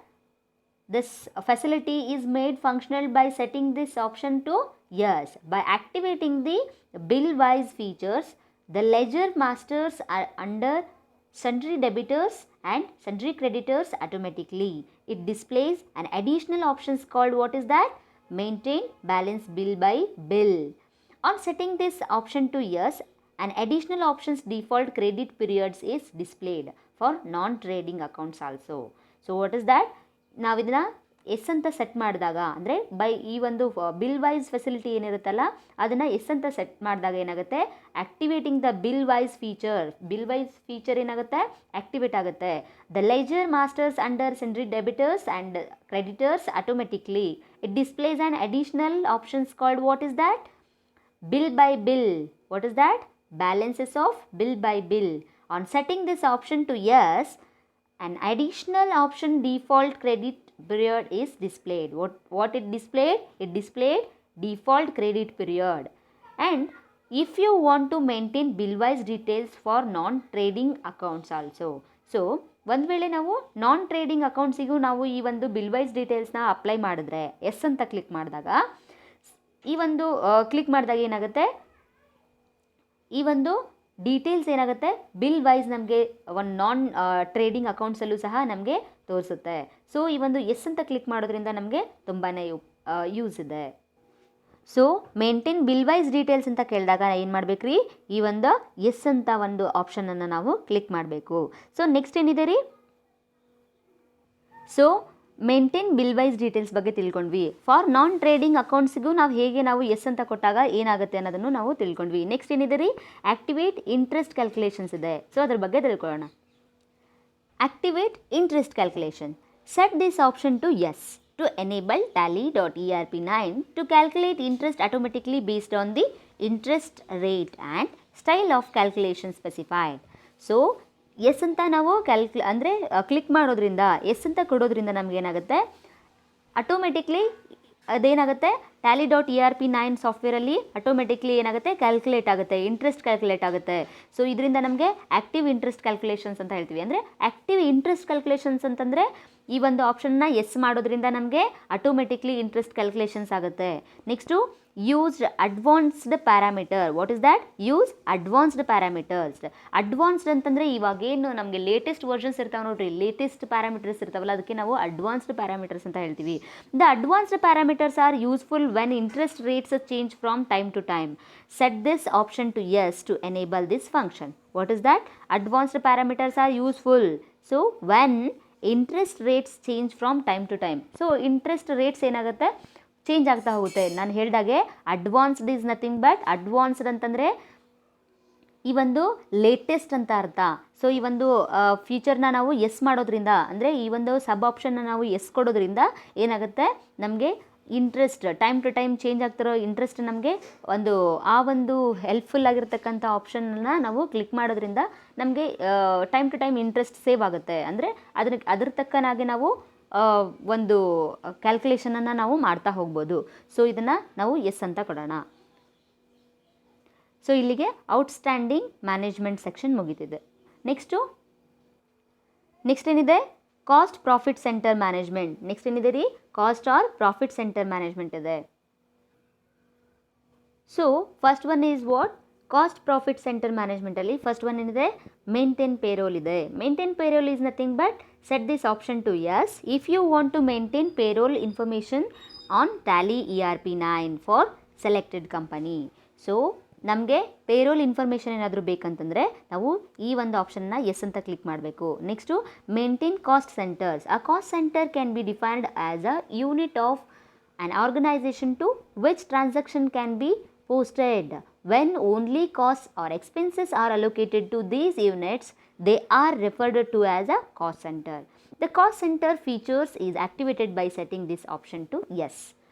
[SPEAKER 1] This facility is made functional by setting this option to yes. By activating the bill-wise features, the ledger masters are under sundry debitors and sundry creditors automatically. It displays an additional options called what is that? Maintain balance bill by bill. On setting this option to yes, an additional options default credit periods is displayed for non-trading accounts also. So what is that? ನಾವು ಇದನ್ನ S ಅಂತ set ಮಾಡಿದಾಗ, ಅಂದರೆ by ಈ ಒಂದು bill wise facility ಏನಿರುತ್ತಲ್ಲ ಅದನ್ನು S ಅಂತ set ಮಾಡಿದಾಗ ಏನಾಗುತ್ತೆ, activating the bill wise feature ಏನಾಗುತ್ತೆ, ಆಕ್ಟಿವೇಟ್ ಆಗುತ್ತೆ. The ledger masters under sundry debtors and creditors automatically. It displays an additional options called what is that, bill by bill. What is that? Balances of bill by bill. On setting this option to yes, an additional option default credit period is displayed. What it displayed? It displayed default credit period. And if you want to maintain bill wise details for non trading accounts also. So ಒಂದು ವೇಳೆ ನಾವು ನಾನ್ trading ಅಕೌಂಟ್ಸಿಗೂ ನಾವು ಈ ಒಂದು bill wise ಡೀಟೇಲ್ಸ್ನ apply ಮಾಡಿದ್ರೆ, S ಅಂತ click ಮಾಡಿದಾಗ, ಈ ಒಂದು ಕ್ಲಿಕ್ ಮಾಡಿದಾಗ ಏನಾಗುತ್ತೆ, ಈ ಒಂದು ಡೀಟೇಲ್ಸ್ ಏನಾಗುತ್ತೆ, ಬಿಲ್ ವೈಸ್ ನಮಗೆ ಒಂದು ನಾನ್ ಟ್ರೇಡಿಂಗ್ ಅಕೌಂಟ್ಸಲ್ಲೂ ಸಹ ನಮಗೆ ತೋರಿಸುತ್ತೆ. ಸೊ ಈ ಒಂದು ಎಸ್ ಅಂತ ಕ್ಲಿಕ್ ಮಾಡೋದ್ರಿಂದ ನಮಗೆ ತುಂಬಾ ಯೂಸ್ ಇದೆ. So maintain bill wise details ಅಂತ ಕೇಳಿದಾಗ ಏನು ಮಾಡಬೇಕು ರೀ, ಈ ಒಂದು ಎಸ್ ಅಂತ ಒಂದು ಆಪ್ಷನನ್ನು ನಾವು ಕ್ಲಿಕ್ ಮಾಡಬೇಕು. ಸೊ ನೆಕ್ಸ್ಟ್ ಏನಿದೆ ರೀ, so maintain bill wise details ಬಗ್ಗೆ ತಿಳ್ಕೊಂಡ್ವಿ. ಫಾರ್ ನಾನ್ ಟ್ರೇಡಿಂಗ್ ಅಕೌಂಟ್ಸಿಗೂ ನಾವು ಹೇಗೆ ನಾವು ಎಸ್ ಅಂತ ಕೊಟ್ಟಾಗ ಏನಾಗುತ್ತೆ ಅನ್ನೋದನ್ನು ನಾವು ತಿಳ್ಕೊಂಡ್ವಿ. ನೆಕ್ಸ್ಟ್ ಏನಿದೆ ರೀ, ಆಕ್ಟಿವೇಟ್ ಇಂಟ್ರೆಸ್ಟ್ ಕ್ಯಾಲ್ಕುಲೇಷನ್ಸ್ ಇದೆ. ಸೊ ಅದ್ರ ಬಗ್ಗೆ ತಿಳ್ಕೊಳ್ಳೋಣ. Activate interest calculation. Set this option to yes to enable tally.erp9 to calculate interest automatically based on the interest rate and style of calculation specified. So yes ಅಂತ ನಾವು ಅಂದರೆ click ಮಾಡೋದ್ರಿಂದ, S ಅಂತ ಕೊಡೋದ್ರಿಂದ ನಮಗೇನಾಗುತ್ತೆ, ಆಟೋಮೆಟಿಕ್ಲಿ ಅದೇನಾಗುತ್ತೆ, tally.erp9 ಸಾಫ್ಟ್ವೇರಲ್ಲಿ ಆಟೋಮೆಟಿಕ್ಲಿ ಏನಾಗುತ್ತೆ, calculate ಆಗುತ್ತೆ, interest calculate ಆಗುತ್ತೆ. ಸೊ ಇದರಿಂದ ನಮಗೆ ಆ್ಯಕ್ಟಿವ್ ಇಂಟ್ರೆಸ್ಟ್ ಕ್ಯಾಲ್ಕುಲೇಷನ್ಸ್ ಅಂತ ಹೇಳ್ತೀವಿ. ಅಂದರೆ ಆ್ಯಕ್ಟಿವ್ ಇಂಟ್ರೆಸ್ಟ್ ಕ್ಯಾಲ್ಕುಲೇಷನ್ಸ್ ಅಂತಂದರೆ ಈ ಒಂದು ಆಪ್ಷನ್ನ ಎಸ್ ಮಾಡೋದ್ರಿಂದ ನಮಗೆ ಆಟೋಮೆಟಿಕ್ಲಿ ಇಂಟ್ರೆಸ್ಟ್ ಕ್ಯಾಲ್ಕುಲೇಷನ್ಸ್ ಆಗುತ್ತೆ. Next used advanced parameter. What is that? Use advanced parameters. Advanced ಅಂತಂದರೆ ಇವಾಗೇನು ನಮಗೆ ಲೇಟೆಸ್ಟ್ ವರ್ಷನ್ಸ್ ಇರ್ತಾವೆ ನೋಡ್ರಿ, ಲೇಟೆಸ್ಟ್ ಪ್ಯಾರಾಮೀಟರ್ಸ್ ಇರ್ತಾವಲ್ಲ, ಅದಕ್ಕೆ ನಾವು ಅಡ್ವಾನ್ಸ್ಡ್ ಪ್ಯಾರಾಮೀಟರ್ಸ್ ಅಂತ ಹೇಳ್ತೀವಿ. The advanced parameters are useful when interest rates change from time to time. Set this option to yes to enable this function. What is that? Advanced parameters are useful. So when interest rates change from time to time. So interest rates ಏನಾಗುತ್ತೆ, change ಆಗ್ತಾ ಹೋಗುತ್ತೆ. ನಾನು ಹೇಳಿದಾಗೆ advanced is nothing but, advanced ಅಂತಂದರೆ ಈ ಒಂದು latest ಅಂತ ಅರ್ಥ. ಸೊ ಈ ಒಂದು ಫೀಚರ್ನ ನಾವು ಎಸ್ ಮಾಡೋದ್ರಿಂದ, ಅಂದರೆ ಈ ಒಂದು ಸಬ್ ಆಪ್ಷನ್ನ ನಾವು ಎಸ್ ಕೊಡೋದ್ರಿಂದ ಏನಾಗುತ್ತೆ, ನಮಗೆ interest time to time change ಆಗ್ತಿರೋ ಇಂಟ್ರೆಸ್ಟ್ ನಮಗೆ ಆ ಒಂದು ಹೆಲ್ಪ್ಫುಲ್ ಆಗಿರ್ತಕ್ಕಂಥ ಆಪ್ಷನ್ನ ನಾವು ಕ್ಲಿಕ್ ಮಾಡೋದ್ರಿಂದ ನಮಗೆ time to time interest save ಆಗುತ್ತೆ. ಅಂದರೆ ಅದ್ರ ತಕ್ಕನಾಗಿ ನಾವು ಒಂದು ಕ್ಯಾಲ್ಕುಲೇಷನನ್ನು ನಾವು ಮಾಡ್ತಾ ಹೋಗ್ಬೋದು. ಸೊ ಇದನ್ನು ನಾವು ಎಸ್ ಅಂತ ಕೊಡೋಣ. ಸೊ ಇಲ್ಲಿಗೆ ಔಟ್ಸ್ಟ್ಯಾಂಡಿಂಗ್ ಮ್ಯಾನೇಜ್ಮೆಂಟ್ ಸೆಕ್ಷನ್ ಮುಗಿತಿದೆ. ನೆಕ್ಸ್ಟ್ ಏನಿದೆ, cost profit centre management. Next ಏನಿದೆ ರೀ, cost or profit centre management ಇದೆ. So first one is what, cost profit centre ಮ್ಯಾನೇಜ್ಮೆಂಟಲ್ಲಿ ಫಸ್ಟ್ ಒನ್ ಏನಿದೆ, ಮೇಂಟೈನ್ ಪೇರೋಲ್ ಇದೆ. Maintain payroll is nothing but set this option to yes if you want to maintain payroll information on Tally ERP9 for selected company. So ನಮಗೆ payroll information ಏನಾದರೂ ಬೇಕಂತಂದರೆ ನಾವು ಈ ಒಂದು ಆಪ್ಷನ್ನ ಎಸ್ ಅಂತ ಕ್ಲಿಕ್ ಮಾಡಬೇಕು. Next maintain cost centres. A cost centre can be defined as a unit of an organization to which transaction can be posted. When only costs or expenses are allocated to these units, they are referred to as a cost center. The cost center features is activated by setting this option to yes.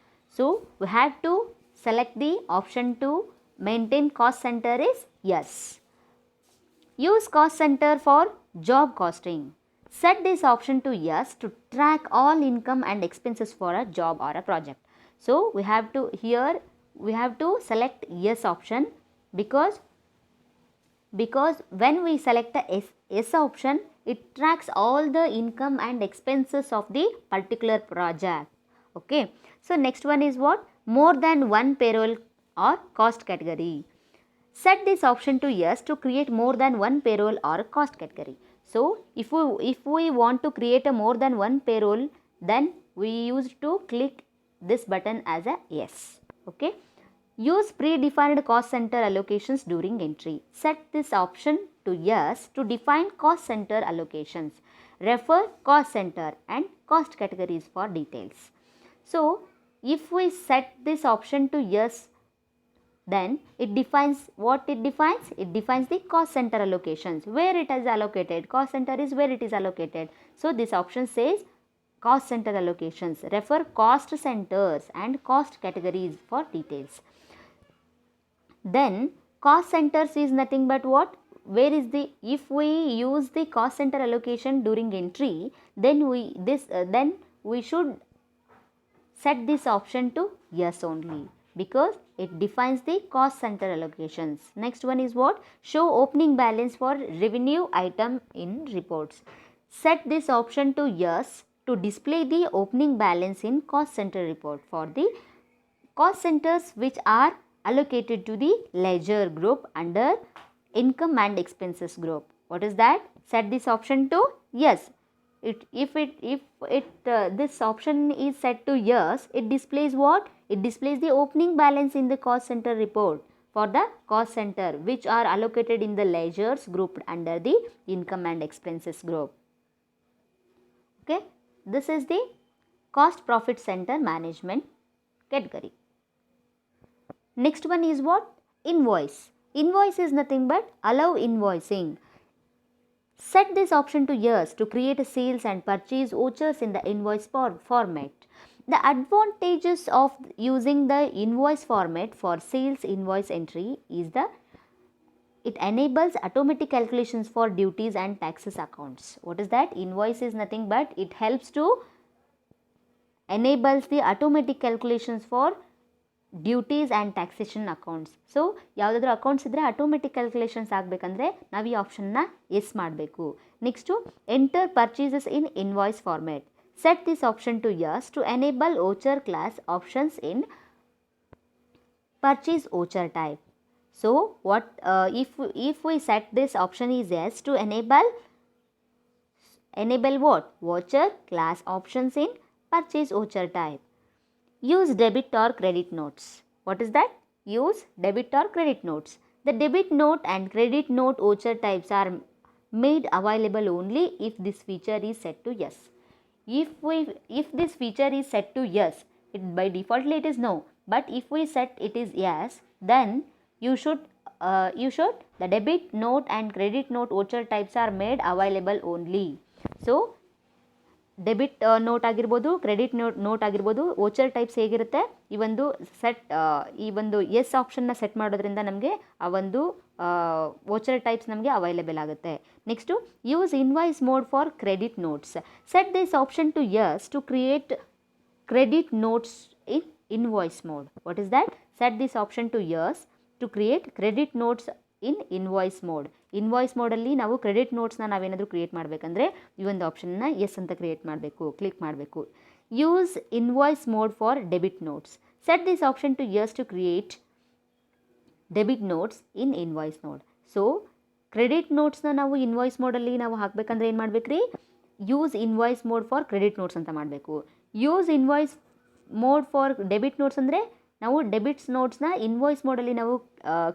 [SPEAKER 1] So we have to select the option to maintain cost center is yes. Use cost center for job costing. Set this option to yes to track all income and expenses for a job or a project. So we have to select yes option because when we select the yes option, it tracks all the income and expenses of the particular project. Okay. So next one is what, more than one payroll or cost category. Set this option to yes to create more than one payroll or cost category. So if we want to create a more than one payroll, then we used to click this button as a yes. Okay. Use predefined cost center allocations during entry. Set this option to yes to define cost center allocations. Refer cost center and cost categories for details. So if we set this option to yes, then it defines what it defines. It defines the cost center allocations, where it is allocated. Cost center is where it is allocated. So this option says cost center allocations. Refer cost centers and cost categories for details. Then cost centers is nothing but what, where is the, if we use the cost center allocation during entry, then we should set this option to yes only because it defines the cost center allocations. Next one is what, show opening balance for revenue item in reports. Set this option to yes to display the opening balance in cost center report for the cost centers which are allocated to the ledger group under income and expenses group. What is that? Set this option to yes. If this option is set to yes, it displays what? It displays the opening balance in the cost center report for the cost center which are allocated in the ledgers grouped under the income and expenses group. Okay, this is the cost profit center management category. Next one is what? Invoice. Invoice is nothing but allow invoicing. Set this option to yes to create a sales and purchase vouchers in the invoice format. The advantages of using the invoice format for sales invoice entry is that it enables automatic calculations for duties and taxes accounts. What is that? Invoice is nothing but it helps to enables the automatic calculations for duties and taxation accounts. So ಯಾವುದಾದ್ರೂ accounts ಇದ್ದರೆ automatic calculations ಆಗಬೇಕಂದ್ರೆ ನಾವು ಈ ಆಪ್ಷನ್ನ yes ಮಾಡಬೇಕು. Next enter purchases in invoice format. Set this option to yes to enable voucher class options in purchase voucher type. So what if we set this option is yes to enable what? Voucher class options in purchase voucher type. Use debit or credit notes. What is that? Use debit or credit notes. The debit note and credit note voucher types are made available only if this feature is set to yes. If this feature is set to yes, it by default it is no. But if we set it is yes, then you should the debit note and credit note voucher types are made available only. So debit note ಆಗಿರ್ಬೋದು, credit note ಆಗಿರ್ಬೋದು, voucher types ಹೇಗಿರುತ್ತೆ ಈ ಒಂದು yes ಆಪ್ಷನ್ನ set ಮಾಡೋದ್ರಿಂದ ನಮಗೆ ಆ ಒಂದು voucher types ನಮಗೆ ಅವೈಲೇಬಲ್ ಆಗುತ್ತೆ. Next use invoice mode for credit notes. Set this option to yes to create credit notes in invoice mode. What is that? Set this option to yes to create credit notes in invoice mode. Invoice ಮೋಡಲ್ಲಿ ನಾವು credit ನೋಟ್ಸ್ನ ನಾವೇನಾದರೂ create ಮಾಡಬೇಕಂದ್ರೆ ಈ ಒಂದು ಆಪ್ಷನ್ನ yes ಅಂತ create ಮಾಡಬೇಕು, ಕ್ಲಿಕ್ ಮಾಡಬೇಕು. Use invoice mode for debit notes. Set this option to yes to create debit notes in invoice mode. So credit ನೋಟ್ಸ್ನ ನಾವು ಇನ್ವಾಯ್ಸ್ ಮೋಡಲ್ಲಿ ನಾವು ಹಾಕಬೇಕಂದ್ರೆ ಏನು ಮಾಡ್ಬೇಕು ರೀ, use invoice mode for credit notes ಅಂತ ಮಾಡಬೇಕು. Use invoice mode for debit notes ಅಂದರೆ ನಾವು ಡೆಬಿಟ್ಸ್ ನೋಟ್ಸ್ನ ಇನ್ವಾಯ್ಸ್ ಮೋಡಲ್ಲಿ ನಾವು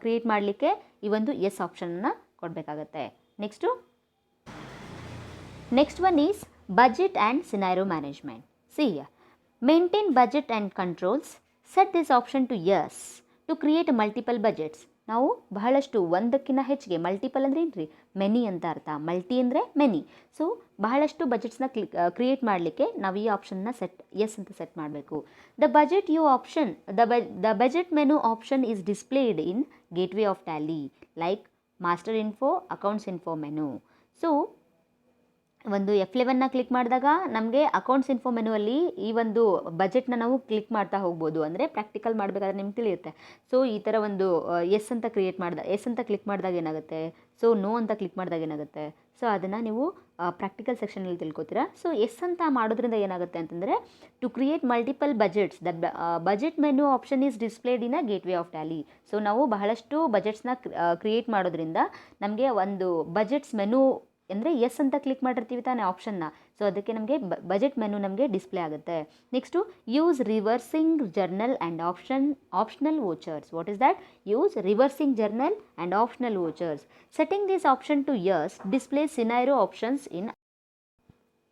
[SPEAKER 1] ಕ್ರಿಯೇಟ್ ಮಾಡಲಿಕ್ಕೆ ಈ ಒಂದು ಎಸ್ ಆಪ್ಷನ್ನ ಕೊಡಬೇಕಾಗತ್ತೆ. Next one is budget and scenario management. See maintain budget and controls. Set this option to yes to create multiple budgets. ನಾವು ಬಹಳಷ್ಟು ಒಂದಕ್ಕಿಂತ ಹೆಚ್ಚಿಗೆ, ಮಲ್ಟಿಪಲ್ ಅಂದರೆ ಏನು ರೀ, ಮೆನಿ ಅಂತ ಅರ್ಥ, ಮಲ್ಟಿ ಅಂದರೆ ಮೆನಿ. ಸೊ ಬಹಳಷ್ಟು ಬಜೆಟ್ಸ್ನ ಕ್ರಿಯೇಟ್ ಮಾಡಲಿಕ್ಕೆ ನಾವು ಈ ಆಪ್ಷನ್ನ ಎಸ್ ಅಂತ ಸೆಟ್ ಮಾಡಬೇಕು. The budget you option the budget menu option is displayed in gateway of Tally like master info, accounts info menu. So ಒಂದು F11ನ ಕ್ಲಿಕ್ ಮಾಡಿದಾಗ ನಮಗೆ ಅಕೌಂಟ್ಸ್ ಇನ್ಫೋ ಮೆನುವಲ್ಲಿ ಈ ಒಂದು ಬಜೆಟ್ನ ನಾವು ಕ್ಲಿಕ್ ಮಾಡ್ತಾ ಹೋಗ್ಬೋದು. ಅಂದರೆ ಪ್ರಾಕ್ಟಿಕಲ್ ಮಾಡಬೇಕಾದ್ರೆ ನಿಮ್ಗೆ ತಿಳಿಯುತ್ತೆ. ಸೊ ಈ ಥರ ಒಂದು ಎಸ್ ಅಂತ ಕ್ಲಿಕ್ ಮಾಡಿದಾಗ ಏನಾಗುತ್ತೆ, ಸೊ ನೋ ಅಂತ ಕ್ಲಿಕ್ ಮಾಡಿದಾಗ ಏನಾಗುತ್ತೆ, ಸೊ ಅದನ್ನು ನೀವು ಪ್ರಾಕ್ಟಿಕಲ್ ಸೆಕ್ಷನಲ್ಲಿ ತಿಳ್ಕೊತೀರಾ. ಸೊ ಎಸ್ ಅಂತ ಮಾಡೋದ್ರಿಂದ ಏನಾಗುತ್ತೆ ಅಂತಂದರೆ to create multiple budgets the budget menu option is displayed in a gateway of Tally. So ನಾವು ಬಹಳಷ್ಟು ಬಜೆಟ್ಸ್ನ ಕ್ರಿಯೇಟ್ ಮಾಡೋದ್ರಿಂದ ನಮಗೆ ಒಂದು ಬಜೆಟ್ಸ್ ಮೆನು ಅಂದರೆ ಎಸ್ ಅಂತ ಕ್ಲಿಕ್ ಮಾಡಿರ್ತೀವಿ ತಾನೇ ಆಪ್ಷನ್ನ, ಸೊ ಅದಕ್ಕೆ ನಮಗೆ ಬಜೆಟ್ ಮೆನು ನಮಗೆ ಡಿಸ್ಪ್ಲೇ ಆಗುತ್ತೆ. Next use reversing journal and optional vouchers. What is that? Use reversing journal and optional vouchers. Setting this option to yes display scenario options in.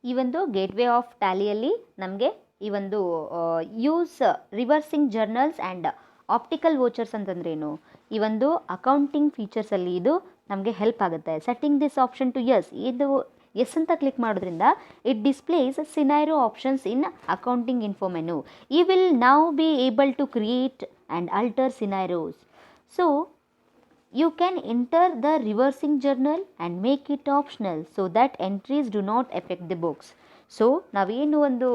[SPEAKER 1] ಈ ಒಂದು ಗೇಟ್ವೇ ಆಫ್ ಟ್ಯಾಲಿಯಲ್ಲಿ ನಮಗೆ ಈ ಒಂದು use reversing journals and optical vouchers ಅಂತಂದ್ರೇನು, ಈ ಒಂದು accounting ಫೀಚರ್ಸಲ್ಲಿ ಇದು ನಮಗೆ ಹೆಲ್ಪ್ ಆಗುತ್ತೆ. Setting this option to yes, ಇದು ಎಸ್ ಅಂತ ಕ್ಲಿಕ್ ಮಾಡೋದ್ರಿಂದ it displays scenario options in accounting info menu. You will now be able to create and alter scenarios. So you can enter the reversing journal and make it optional so that entries do not affect the books. So ನಾವೇನು ಒಂದು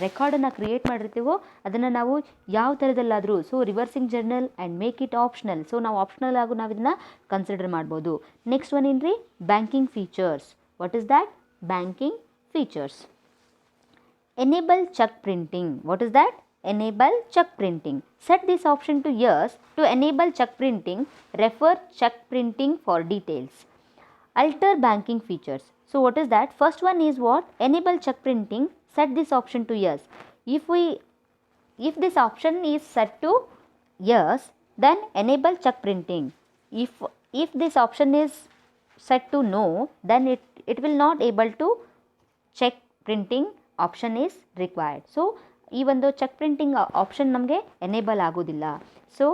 [SPEAKER 1] ರೆಕಾರ್ಡನ್ನು create ಮಾಡಿರ್ತೀವೋ ಅದನ್ನು ನಾವು ಯಾವ ಥರದಲ್ಲಾದರೂ, so reversing journal and make it optional, so ನಾವು optional ಆಗು ನಾವು ಇದನ್ನು ಕನ್ಸಿಡರ್ ಮಾಡ್ಬೋದು. ನೆಕ್ಸ್ಟ್ ಒನ್ ಏನ್ರಿ, banking features. What is that? Banking features. Enable check printing. What is that? Enable check printing. Set this option to yes to enable check printing. Refer check printing for details. Alter banking features. So what is that? First one is what? Enable check printing. Set this option to yes. If this option is set to yes, then enable check printing. If this option is set to no, then it will not able to check printing option is required. So ಈ ಒಂದು check printing option ನಮಗೆ enable ಆಗೋದಿಲ್ಲ. So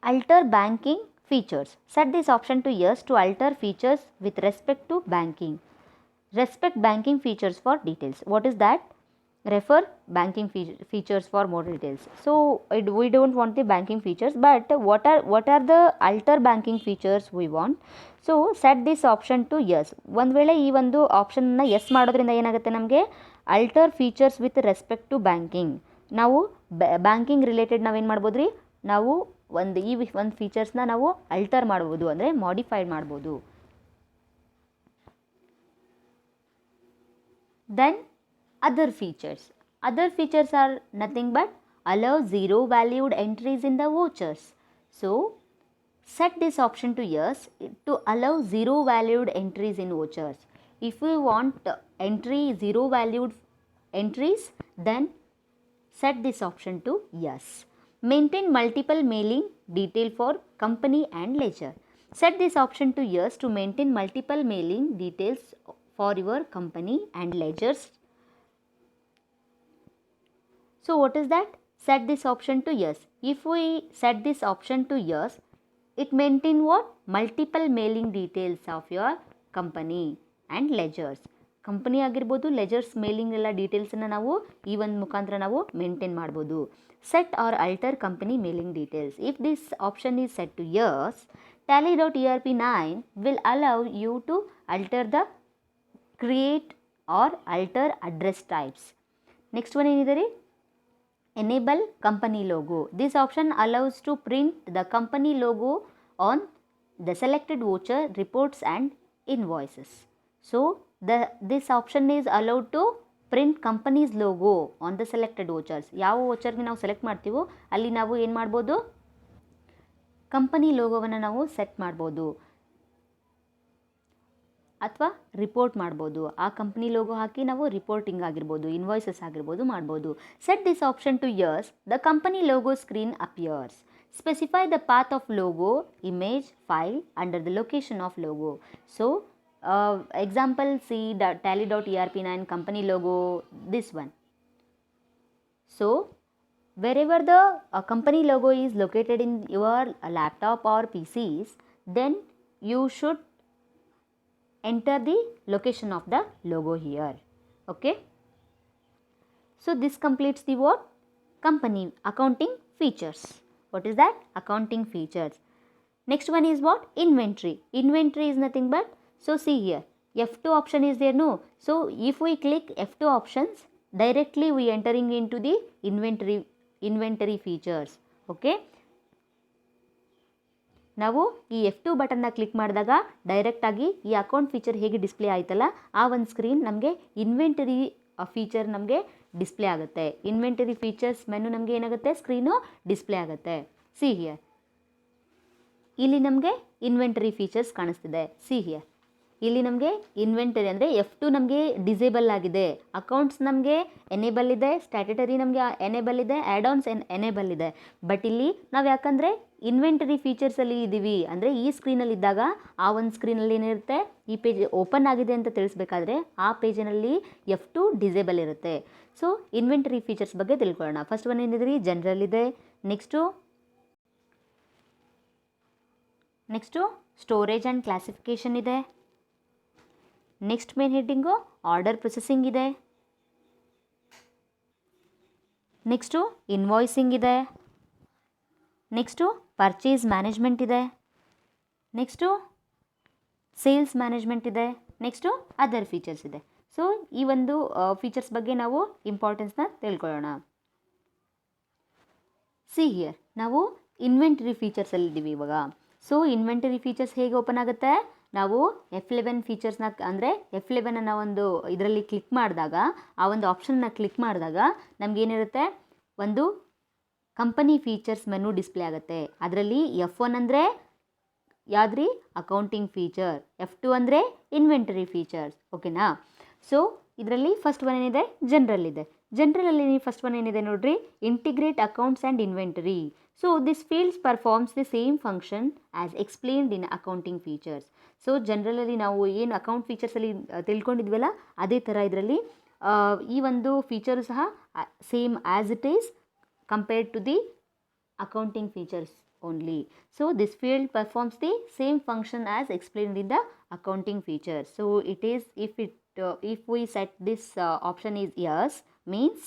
[SPEAKER 1] alter banking features. Set this option to yes to alter features with respect to banking. Respect banking features for details. What is that? Refer banking features for more details. So we don't want the banking features, but what are the alter banking features we want? So set this option to yes. ಒಂದು ವೇಳೆ ಈ ಒಂದು ಆಪ್ಷನ್ನ S ಮಾಡೋದ್ರಿಂದ ಏನಾಗುತ್ತೆ, ನಮಗೆ alter features with respect to banking. ನಾವು banking related ನಾವೇನು ಮಾಡ್ಬೋದು ರೀ, ನಾವು ಒಂದು ಫೀಚರ್ಸ್ನ ನಾವು ಅಲ್ಟರ್ ಮಾಡ್ಬೋದು, ಅಂದರೆ ಮಾಡಿಫೈಡ್ ಮಾಡ್ಬೋದು. Then other features are nothing but allow zero valued entries in the vouchers. So set this option to yes to allow zero valued entries in vouchers. If we want zero valued entries, then set this option to yes. Maintain multiple mailing detail for company and ledger. Set this option to yes to maintain multiple mailing details for your company and ledgers. So what is that? Set this option to yes. If we set this option to yes, it maintain what? Multiple mailing details of your company and ledgers. Company ಆಗಿರ್ಬೋದು, ಲೆಜರ್ಸ್ mailing ಎಲ್ಲ ಡೀಟೇಲ್ಸನ್ನು ನಾವು ಈ ಒಂದು ಮುಖಾಂತರ ನಾವು maintain ಮಾಡ್ಬೋದು. Set or alter company mailing details. If this option is set to yes, Tally.ERP9 will allow you to alter the create or alter address types. Next one ಏನಿದೆ ರೀ, Enable company logo. This option allows to print the company logo on the selected voucher, reports and invoices. So this option is allowed to print company's logo on the selected vouchers. ಯಾವ ವೋಚರ್ಗೆ ನಾವು select ಮಾಡ್ತೀವೋ ಅಲ್ಲಿ ನಾವು ಏನು ಮಾಡ್ಬೋದು, company ಲೋಗೋವನ್ನು ನಾವು set ಮಾಡ್ಬೋದು ಅಥವಾ ರಿಪೋರ್ಟ್ ಮಾಡ್ಬೋದು. ಆ ಕಂಪ್ನಿ ಲೋಗೋ ಹಾಕಿ ನಾವು ರಿಪೋರ್ಟಿಂಗ್ ಆಗಿರ್ಬೋದು, ಇನ್ವಾಯ್ಸಸ್ ಆಗಿರ್ಬೋದು ಮಾಡ್ಬೋದು. Set this option to yes the company logo screen appears. Specify the path of logo, image, file under the location of logo. So example, see tally.erp9 company logo, this one. So wherever the company logo is located in your laptop or PCs, then you should enter the location of the logo here. Okay, so this completes the what? Company accounting features. What is that? Accounting features. Next one is what? Inventory. Inventory is nothing but, so see here, F2 option is there, no? So if we click F2 options, directly we entering into the inventory features. Okay, ನಾವು ಈ F2 ಬಟನ್ನ click ಮಾಡಿದಾಗ direct ಆಗಿ ಈ account feature ಹೇಗೆ display ಆಯ್ತಲ್ಲ ಆ ಒಂದು ಸ್ಕ್ರೀನ್ ನಮಗೆ ಇನ್ವೆಂಟರಿ ಫೀಚರ್ ನಮಗೆ ಡಿಸ್ಪ್ಲೇ ಆಗುತ್ತೆ. ಇನ್ವೆಂಟರಿ ಫೀಚರ್ಸ್ ಮೆನು ನಮಗೆ ಏನಾಗುತ್ತೆ, ಸ್ಕ್ರೀನು ಡಿಸ್ಪ್ಲೇ ಆಗುತ್ತೆ. ಸಿ ಹಿಯರ್, ಇಲ್ಲಿ ನಮಗೆ ಇನ್ವೆಂಟರಿ ಫೀಚರ್ಸ್ ಕಾಣಿಸ್ತಿದೆ. ಸಿ ಹಿಯರ್, ಇಲ್ಲಿ ನಮಗೆ ಇನ್ವೆಂಟರಿ ಅಂದರೆ F2 ನಮಗೆ ಡಿಸೇಬಲ್ ಆಗಿದೆ, ಅಕೌಂಟ್ಸ್ ನಮಗೆ ಎನೇಬಲ್ ಇದೆ, ಸ್ಟ್ಯಾಟ್ಯುಟರಿ ನಮಗೆ ಎನೇಬಲ್ ಇದೆ, ಆ್ಯಡ್ ಆನ್ಸ್ ಎನೇಬಲ್ ಇದೆ. ಬಟ್ ಇಲ್ಲಿ ನಾವು ಯಾಕಂದರೆ ಇನ್ವೆಂಟರಿ ಫೀಚರ್ಸಲ್ಲಿ ಇದ್ದೀವಿ ಅಂದರೆ ಈ ಸ್ಕ್ರೀನಲ್ಲಿ ಇದ್ದಾಗ ಆ ಒಂದು ಸ್ಕ್ರೀನಲ್ಲಿ ಏನಿರುತ್ತೆ, ಈ ಪೇಜ್ ಓಪನ್ ಆಗಿದೆ ಅಂತ ತಿಳಿಸ್ಬೇಕಾದ್ರೆ ಆ ಪೇಜಿನಲ್ಲಿ F2 ಡಿಸೇಬಲ್ ಇರುತ್ತೆ. ಸೊ ಇನ್ವೆಂಟರಿ ಫೀಚರ್ಸ್ ಬಗ್ಗೆ ತಿಳ್ಕೊಳ್ಳೋಣ. ಫಸ್ಟ್ ಒನ್ ಏನಿದ್ರಿ, ಜನರಲ್ ಇದೆ. ನೆಕ್ಸ್ಟು ಸ್ಟೋರೇಜ್ ಆ್ಯಂಡ್ ಕ್ಲಾಸಿಫಿಕೇಷನ್ ಇದೆ. Next main heading order processing ಇದೆ. ನೆಕ್ಸ್ಟು ಇನ್ವಾಯ್ಸಿಂಗ್ ಇದೆ. ನೆಕ್ಸ್ಟು ಪರ್ಚೇಸ್ ಮ್ಯಾನೇಜ್ಮೆಂಟ್ ಇದೆ. ನೆಕ್ಸ್ಟು ಸೇಲ್ಸ್ ಮ್ಯಾನೇಜ್ಮೆಂಟ್ ಇದೆ. ನೆಕ್ಸ್ಟು ಅದರ್ ಫೀಚರ್ಸ್ ಇದೆ. ಸೊ ಈ ಒಂದು ಫೀಚರ್ಸ್ ಬಗ್ಗೆ ನಾವು ಇಂಪಾರ್ಟೆನ್ಸ್ನ ತಿಳ್ಕೊಳ್ಳೋಣ. ಸಿ ಹಿಯರ್, ನಾವು ಇನ್ವೆಂಟರಿ ಫೀಚರ್ಸಲ್ಲಿದ್ದೀವಿ ಇವಾಗ. ಸೊ ಇನ್ವೆಂಟರಿ ಫೀಚರ್ಸ್ ಹೇಗೆ ಓಪನ್ ಆಗುತ್ತೆ, ನಾವು F11 ಫೀಚರ್ಸ್ನ ಅಂದರೆ F11 ಅನ್ನೋ ಒಂದು ಇದರಲ್ಲಿ ಕ್ಲಿಕ್ ಮಾಡಿದಾಗ, ಆ ಒಂದು ಆಪ್ಷನ್ನ ಕ್ಲಿಕ್ ಮಾಡಿದಾಗ ನಮಗೇನಿರುತ್ತೆ, ಒಂದು ಕಂಪನಿ ಫೀಚರ್ಸ್ ಮೆನು ಡಿಸ್ಪ್ಲೇ ಆಗುತ್ತೆ. ಅದರಲ್ಲಿ F1 ಅಂದರೆ ಯಾವ್ದ್ರಿ, ಅಕೌಂಟಿಂಗ್ ಫೀಚರ್. F2 ಅಂದರೆ ಇನ್ವೆಂಟರಿ ಫೀಚರ್ಸ್. ಓಕೆನಾ? ಸೊ ಇದರಲ್ಲಿ ಫಸ್ಟ್ ಒನ್ ಏನಿದೆ, ಜನರಲ್ ಇದೆ. ಜನರಲಲ್ಲಿ ಫಸ್ಟ್ ಒನ್ ಏನಿದೆ ನೋಡ್ರಿ, integrate accounts and inventory. So this fields performs the same function as explained in accounting features. So ಜನರಲಲ್ಲಿ ನಾವು ಏನು ಅಕೌಂಟ್ ಫೀಚರ್ಸಲ್ಲಿ ತಿಳ್ಕೊಂಡಿದ್ವಲ್ಲ ಅದೇ ಥರ ಇದರಲ್ಲಿ ಈ ಒಂದು ಫೀಚರು ಸಹ same as it is compared to the accounting features only. So this field performs the same function as explained in the accounting features. So it is if we set this option is yes, means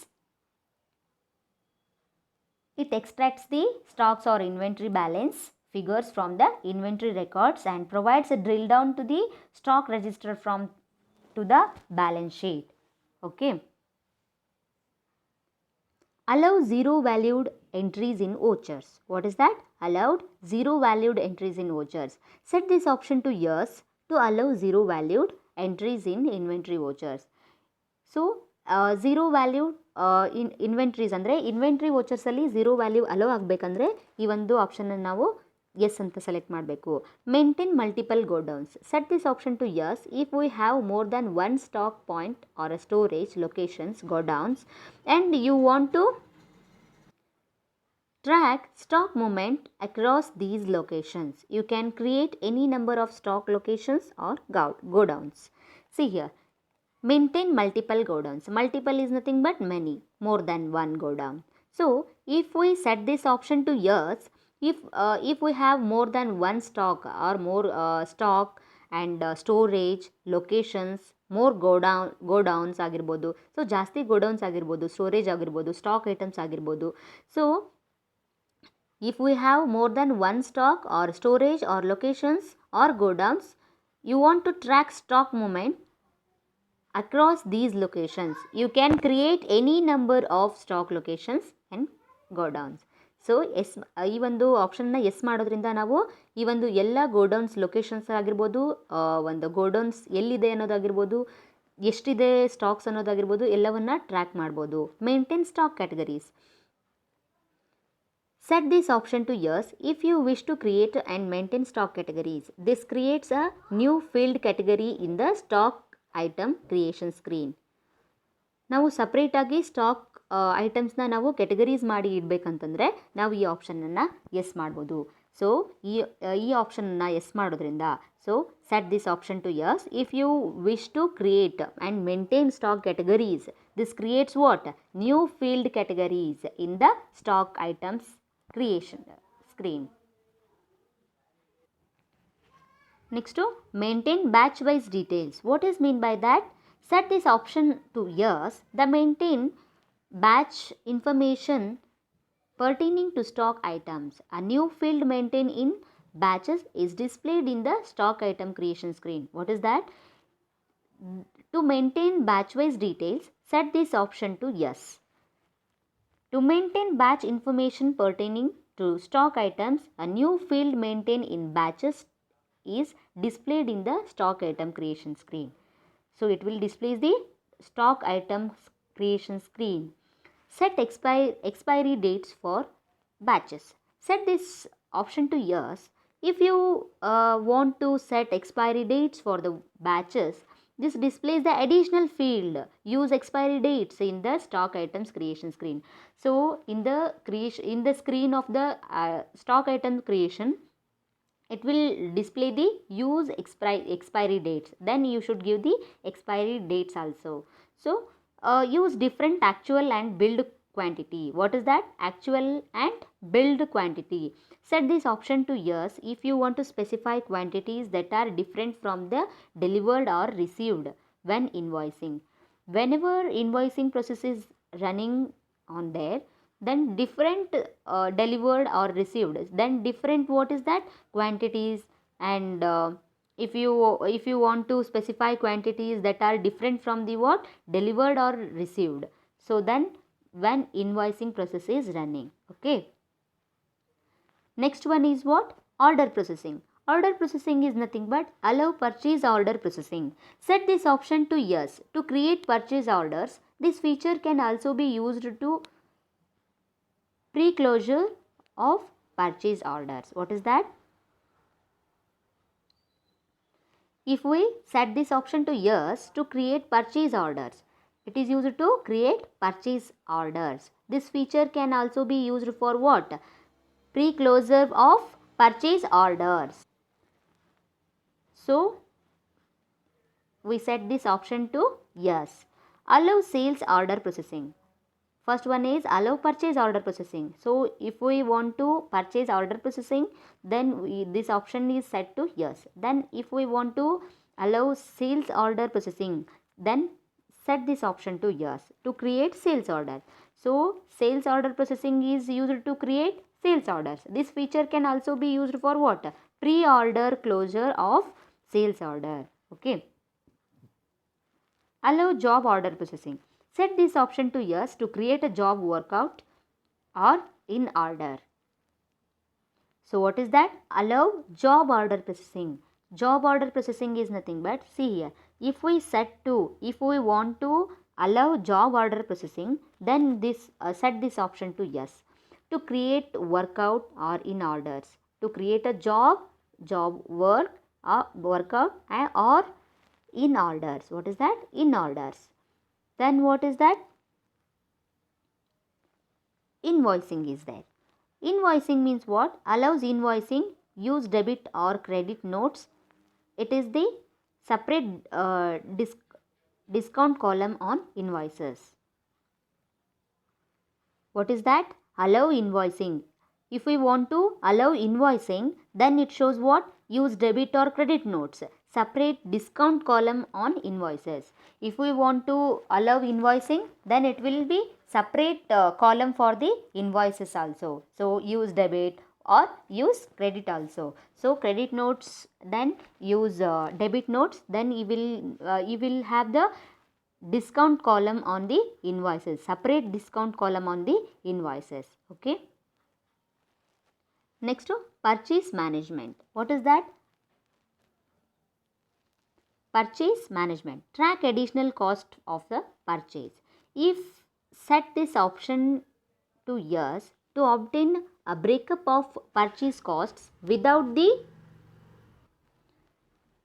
[SPEAKER 1] it extracts the stocks or inventory balance figures from the inventory records and provides a drill down to the stock register from to the balance sheet. Okay, allow zero valued entries in vouchers. What is that? Allowed zero valued entries in vouchers. Set this option to yes to allow zero valued entries in inventory vouchers. So zero value inventories ಅಂದರೆ inventory ವೋಚರ್ಸಲ್ಲಿ zero value allow ಆಗಬೇಕಂದ್ರೆ ಈ ಒಂದು ಆಪ್ಷನನ್ನು ನಾವು yes ಅಂತ select ಮಾಡಬೇಕು. Maintain multiple godowns. Set this option to yes if we have more than one stock point or a storage locations godowns and you want to track stock movement across these locations. You can create any number of stock locations or godowns. See here, maintain multiple godowns. Multiple is nothing but many, more than one godown. So if we set this option to yes, if we have more than one stock or more stock and storage locations, more godowns ಆಗಿರ್ಬೋದು. So ಜಾಸ್ತಿ godowns ಆಗಿರ್ಬೋದು, storage ಆಗಿರ್ಬೋದು, stock items ಆಗಿರ್ಬೋದು. So if we have more than one stock or storage or locations or godowns, you want to track stock movement across these locations. You can create any number of stock locations and godowns. So ಈ ಒಂದು ಆಪ್ಷನ್ನ S ಮಾಡೋದ್ರಿಂದ ನಾವು ಈ ಒಂದು ಎಲ್ಲ godowns locations ಆಗಿರ್ಬೋದು, ಒಂದು ಗೋಡೌನ್ಸ್ ಎಲ್ಲಿದೆ ಅನ್ನೋದಾಗಿರ್ಬೋದು, ಎಷ್ಟಿದೆ ಸ್ಟಾಕ್ಸ್ ಅನ್ನೋದಾಗಿರ್ಬೋದು, ಎಲ್ಲವನ್ನ ಟ್ರ್ಯಾಕ್ ಮಾಡ್ಬೋದು. Maintain stock categories. Set this option to yes if you wish to create and maintain stock categories. This creates a new field category in the stock item creation screen. ನಾವು ಸಪ್ರೇಟಾಗಿ stock ಐಟಮ್ಸ್ನ ನಾವು categories ಮಾಡಿ ಇಡಬೇಕಂತಂದರೆ ನಾವು ಈ ಆಪ್ಷನನ್ನು S ಮಾಡ್ಬೋದು. So ಈ ಆಪ್ಷನನ್ನು ಎಸ್ ಮಾಡೋದ್ರಿಂದ, so set this option to yes if you wish to create and maintain stock categories. This creates what? New field categories in the stock items creation screen. Next, maintain batch wise details. What is mean by that? Set this option to yes. The maintain batch information pertaining to stock items. A new field maintain in batches is displayed in the stock item creation screen. What is that? To maintain batch wise details, set this option to yes. To maintain batch information pertaining to stock items, a new field maintained in batches is displayed in the stock item creation screen. So it will display the stock item creation screen. Set expiry dates for batches. Set this option to yes. If you want to set expiry dates for the batches, this displays the additional field use expiry dates in the stock items creation screen. So in the screen of the stock item creation, it will display the use expiry dates. Then you should give the expiry dates also. So use different actual and billed quantity. What is that? Actual and billed quantity. Set this option to yes if you want to specify quantities that are different from the delivered or received when invoicing. Whenever invoicing process is running on there, then different delivered or received, then different what is that? Quantities. And if you want to specify quantities that are different from the what? Delivered or received. So then when invoicing process is running. Okay. Next one is what? Order processing. Order processing is nothing but allow purchase order processing. Set this option to yes. To create purchase orders, this feature can also be used to pre-closure of purchase orders. What is that? If we set this option to yes to create purchase orders, it is used to create purchase orders. This feature can also be used for what? Pre-closure of purchase orders. So we set this option to yes. Allow sales order processing. First one is allow purchase order processing. So if we want to purchase order processing, then this option is set to yes. Then if we want to allow sales order processing, then set this option to yes. To create sales order. So sales order processing is used to create sales orders. This feature can also be used for what? Pre-order closure of sales order. Okay. Allow job order processing. Set this option to yes to create a job workout or in order. So what is that? Allow job order processing. Job order processing is nothing but, see here, if we want to allow job order processing, then this set this option to yes. To create workout or in orders. To create a job workout or in orders. What is that? In orders. Then what is that? Invoicing is there. Invoicing means what? Allows invoicing, use debit or credit notes. It is the separate discount column on invoices. What is that? Allow invoicing. If we want to allow invoicing, then it shows what? Use debit or credit notes. Separate discount column on invoices. If we want to allow invoicing, then it will be separate column for the invoices also. So use debit or use credit also. So credit notes, then use debit notes, then you will have the discount column on the invoices, separate discount column on the invoices. Okay. Next to purchase management. What is that? Purchase management. Track additional cost of the purchase. If set this option to yes to obtain a breakup of purchase costs without the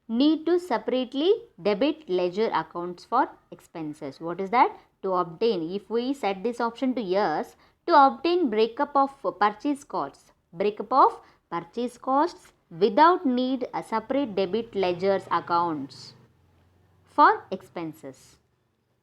[SPEAKER 1] need to separately debit ledger accounts for expenses. What is that? To obtain, if we set this option to yes, to obtain breakup of purchase costs, without need a separate debit ledgers accounts for expenses.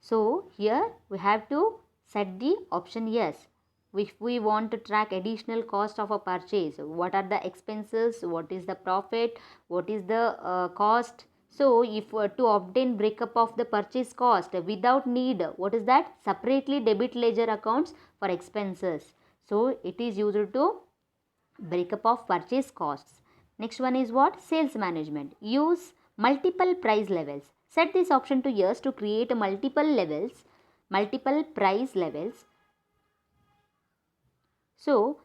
[SPEAKER 1] So here we have to set the option yes. If we want to track additional cost of a purchase, what are the expenses, what is the profit, what is the cost. So if to obtain breakup of the purchase cost without need, what is that? Separately debit ledger accounts for expenses. So it is used to breakup of purchase costs. Next one is what? Sales management. Use multiple price levels. Set this option to yes to create multiple price levels. So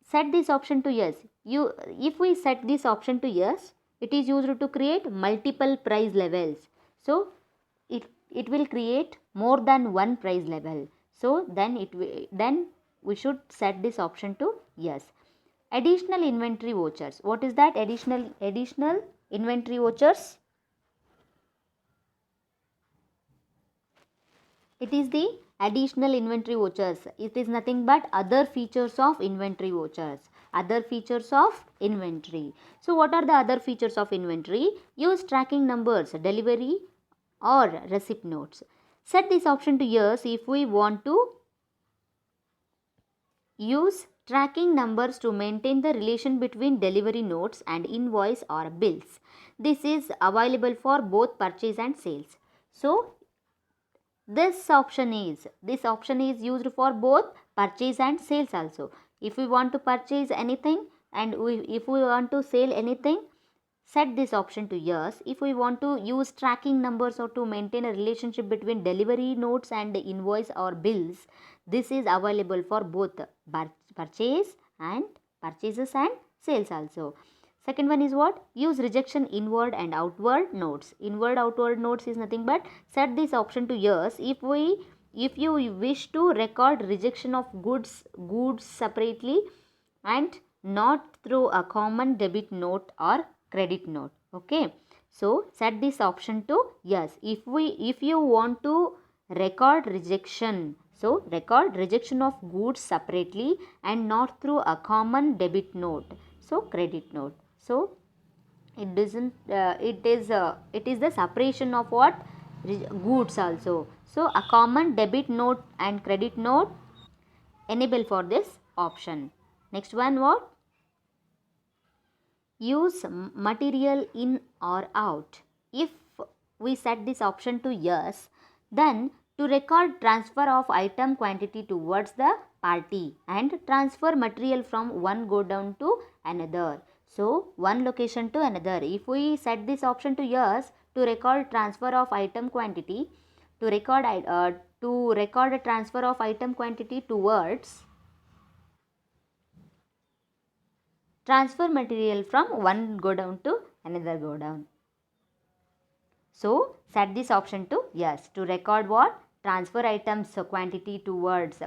[SPEAKER 1] set this option to yes. If we set this option to yes, it is used to create multiple price levels. So it will create more than one price level. So then we should set this option to yes. Additional inventory vouchers. What is that? Additional inventory vouchers. It is the additional inventory vouchers. It is nothing but other features of inventory vouchers. Other features of inventory. So what are the other features of inventory? Use tracking numbers, delivery or receipt notes. Set this option to yes if we want to use tracking numbers to maintain the relation between delivery notes and invoice or bills. This is available for both purchase and sales. So this option is used for both purchase and sales also. If we want to purchase anything and if we want to sell anything, set this option to yes. If we want to use tracking numbers or to maintain a relationship between delivery notes and invoice or bills, this is available for both purchases and sales also. Second one is what? Use rejection inward and outward notes. Inward outward notes is nothing but set this option to yes if you wish to record rejection of goods separately and not through a common debit note or credit note. Okay. So set this option to yes. If you want to record rejection, so record rejection of goods separately and not through a common debit note, so credit note. So it doesn't it is the separation of what? Goods also. So a common debit note and credit note enable for this option. Next one, what? Use material in or out. If we set this option to yes, then to record transfer of item quantity towards the party and transfer material from one godown to another. So one location to another. If we set this option to yes, to record transfer of item quantity, to record a transfer of item quantity towards transfer material from one godown to another godown. So set this option to yes. To record what? Transfer items quantity towards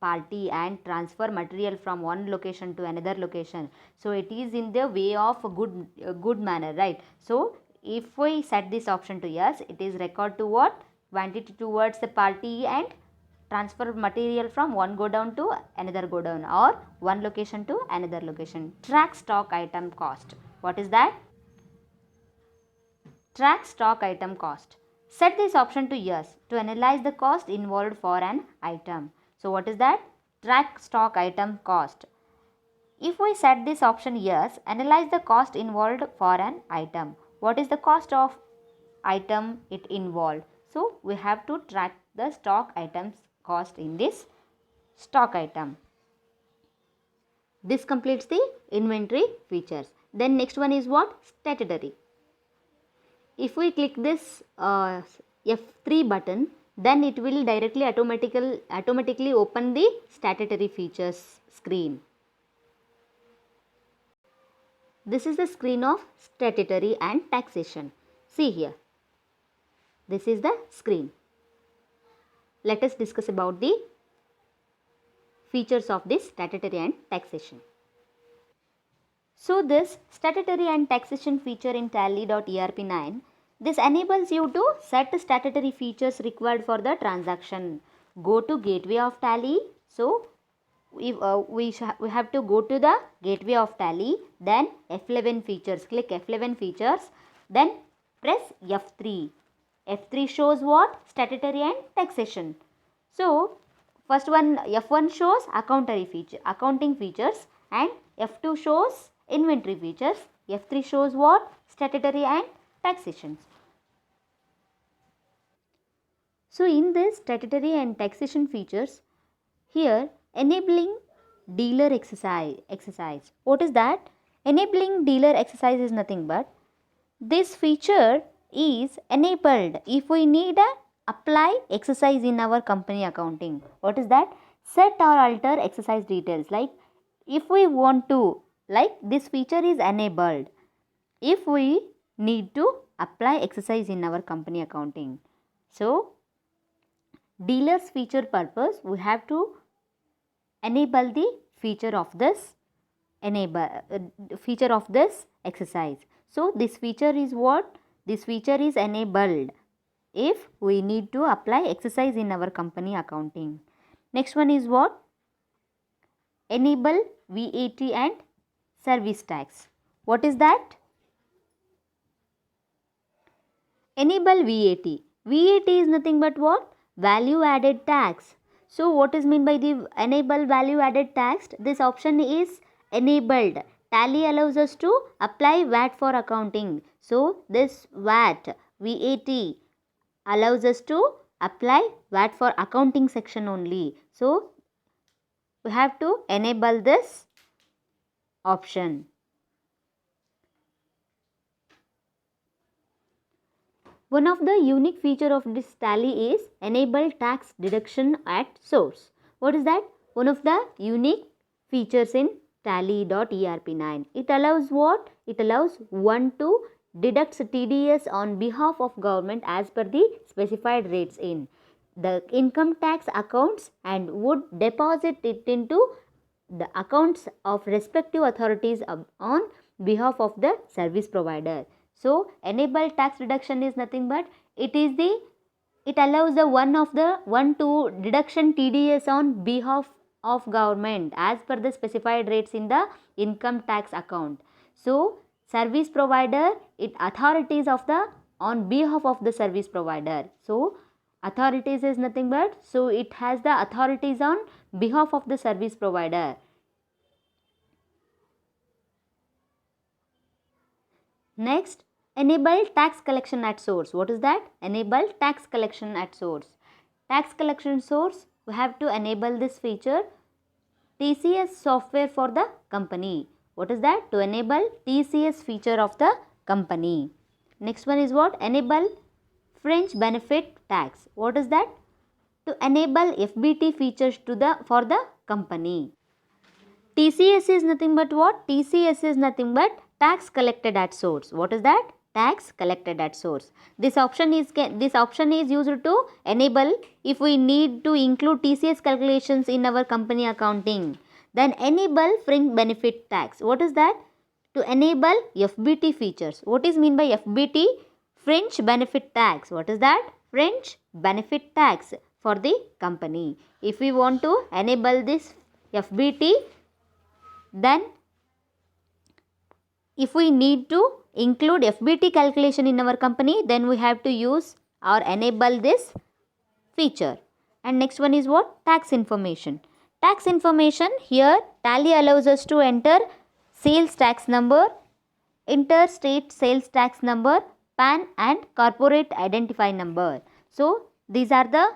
[SPEAKER 1] party and transfer material from one location to another location. So it is in the way of a good manner, right? So if we set this option to yes, it is record to what? Quantity towards the party and transfer material from one godown to another godown or one location to another location. Track stock item cost. What is that? Track stock item cost. Set this option to yes to analyze the cost involved for an item. So what is that? Track stock item cost. If we set this option yes, analyze the cost involved for an item. What is the cost of item it involved? So we have to track the stock items cost in this stock item. This completes the inventory features. Then next one is what? Statutory. If we click this F3 button, then it will directly automatically open the statutory features screen. This is the screen of statutory and taxation. See here, this is the screen. Let us discuss about the features of this statutory and taxation. So this statutory and taxation feature in Tally.ERP9, this enables you to set statutory features required for the transaction. Go to gateway of Tally. So we have to go to the gateway of Tally, then F11 features, click F11 features, then press F3. F3 shows what? Statutory and taxation. So first one, F1 shows accounting features, and F2 shows inventory features. F3 shows what? Statutory and taxation. So in this statutory and taxation features, here enabling dealer exercise. What is that? Enabling dealer exercise is nothing but this feature is enabled if we need a apply exercise in our company accounting. What is that? Set or alter exercise details. Like if we want to, like this feature is enabled if we need to apply exercise in our company accounting. So dealer's feature purpose, we have to enable the feature of this exercise. So this feature is what? This feature is enabled if we need to apply exercise in our company accounting. Next one is what? Enable VAT and service tax. What is that? Enable VAT. VAT is nothing but what? Value added tax. So what is meant by the enable value added tax? This option is enabled. Tally allows us to apply VAT for accounting. So this VAT allows us to apply VAT for accounting section only. So we have to enable this option. One of the unique feature of this Tally is enable tax deduction at source. What is that? One of the unique features in Tally.ERP9. It allows what? It allows one to deduct TDS on behalf of government as per the specified rates in the income tax accounts and would deposit it into the accounts of respective authorities on behalf of the service provider. So enable tax deduction is nothing but it allows the one to deduction TDS on behalf of government as per the specified rates in the income tax account. So service provider, it authorities of the on behalf of the service provider. So authorities is nothing but, so it has the authorities on behalf of the service provider. Next, enable tax collection at source. What is that? Enable tax collection at source. Tax collection source, we have to enable this feature. TCS software for the company. What is that? To enable TCS feature of the company. Next one is what? Enable fringe benefit tax. What is that? To enable FBT features for the company. TCS is nothing but what? TCS is nothing but tax collected at source. What is that? Tax collected at source. This option is used to enable if we need to include TCS calculations in our company accounting. Then enable fringe benefit tax. What is that? To enable FBT features. What is mean by FBT? Fringe benefit tax. What is that? Fringe benefit tax for the company. If we want to enable this FBT, then if we need to include FBT calculation in our company, then we have to use or enable this feature. And next one is what? Tax information. Tax information, here Tally allows us to enter sales tax number, interstate sales tax number, PAN and corporate identify number. So these are the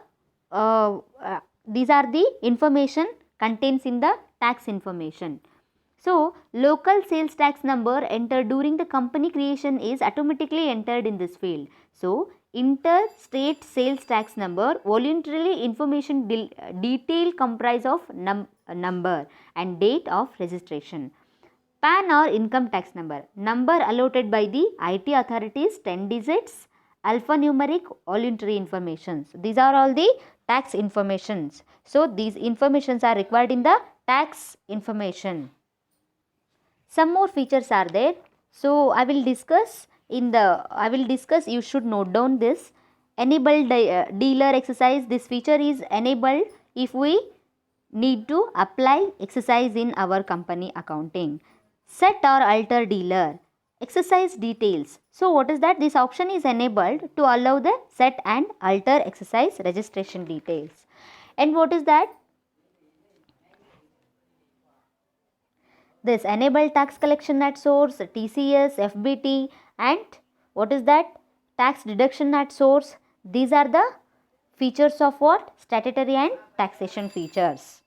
[SPEAKER 1] information contains in the tax information. So local sales tax number entered during the company creation is automatically entered in this field. So interstate sales tax number, voluntarily information detail comprise of number and date of registration. PAN or income tax number allotted by the IT authorities, 10 digits, alphanumeric voluntary informations. These are all the tax informations. So these informations are required in the tax information. Some more features are there. So I will discuss, you should note down this. Enable dealer exercise. This feature is enabled if we need to apply exercise in our company accounting. Set or alter dealer exercise details. So what is that? This option is enabled to allow the set and alter exercise registration details. And what is that? This enable tax collection at source, TCS, FBT, and what is that? Tax deduction at source. These are the features of what? Statutory and taxation features.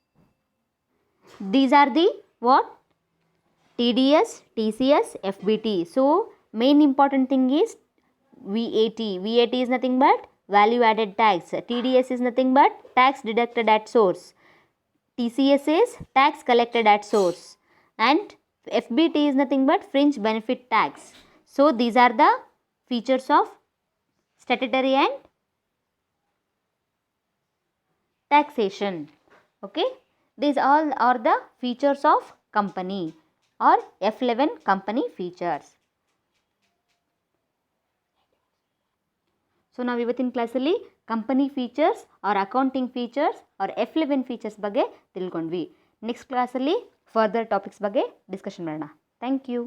[SPEAKER 1] These are the what? TDS, TCS, FBT. So main important thing is VAT. VAT is nothing but value added tax. TDS is nothing but tax deducted at source. TCS is tax collected at source. And FBT is nothing but fringe benefit tax. So these are the features of statutory and taxation. Okay. These all are the features of company or F11 company features. So ನಾವು ಇವತ್ತಿನ ಕ್ಲಾಸಲ್ಲಿ company features or accounting features or F11 features ಬಗ್ಗೆ ತಿಳ್ಕೊಂಡ್ವಿ. Next ಕ್ಲಾಸಲ್ಲಿ further topics ಬಗ್ಗೆ discussion ಮಾಡೋಣ. Thank you.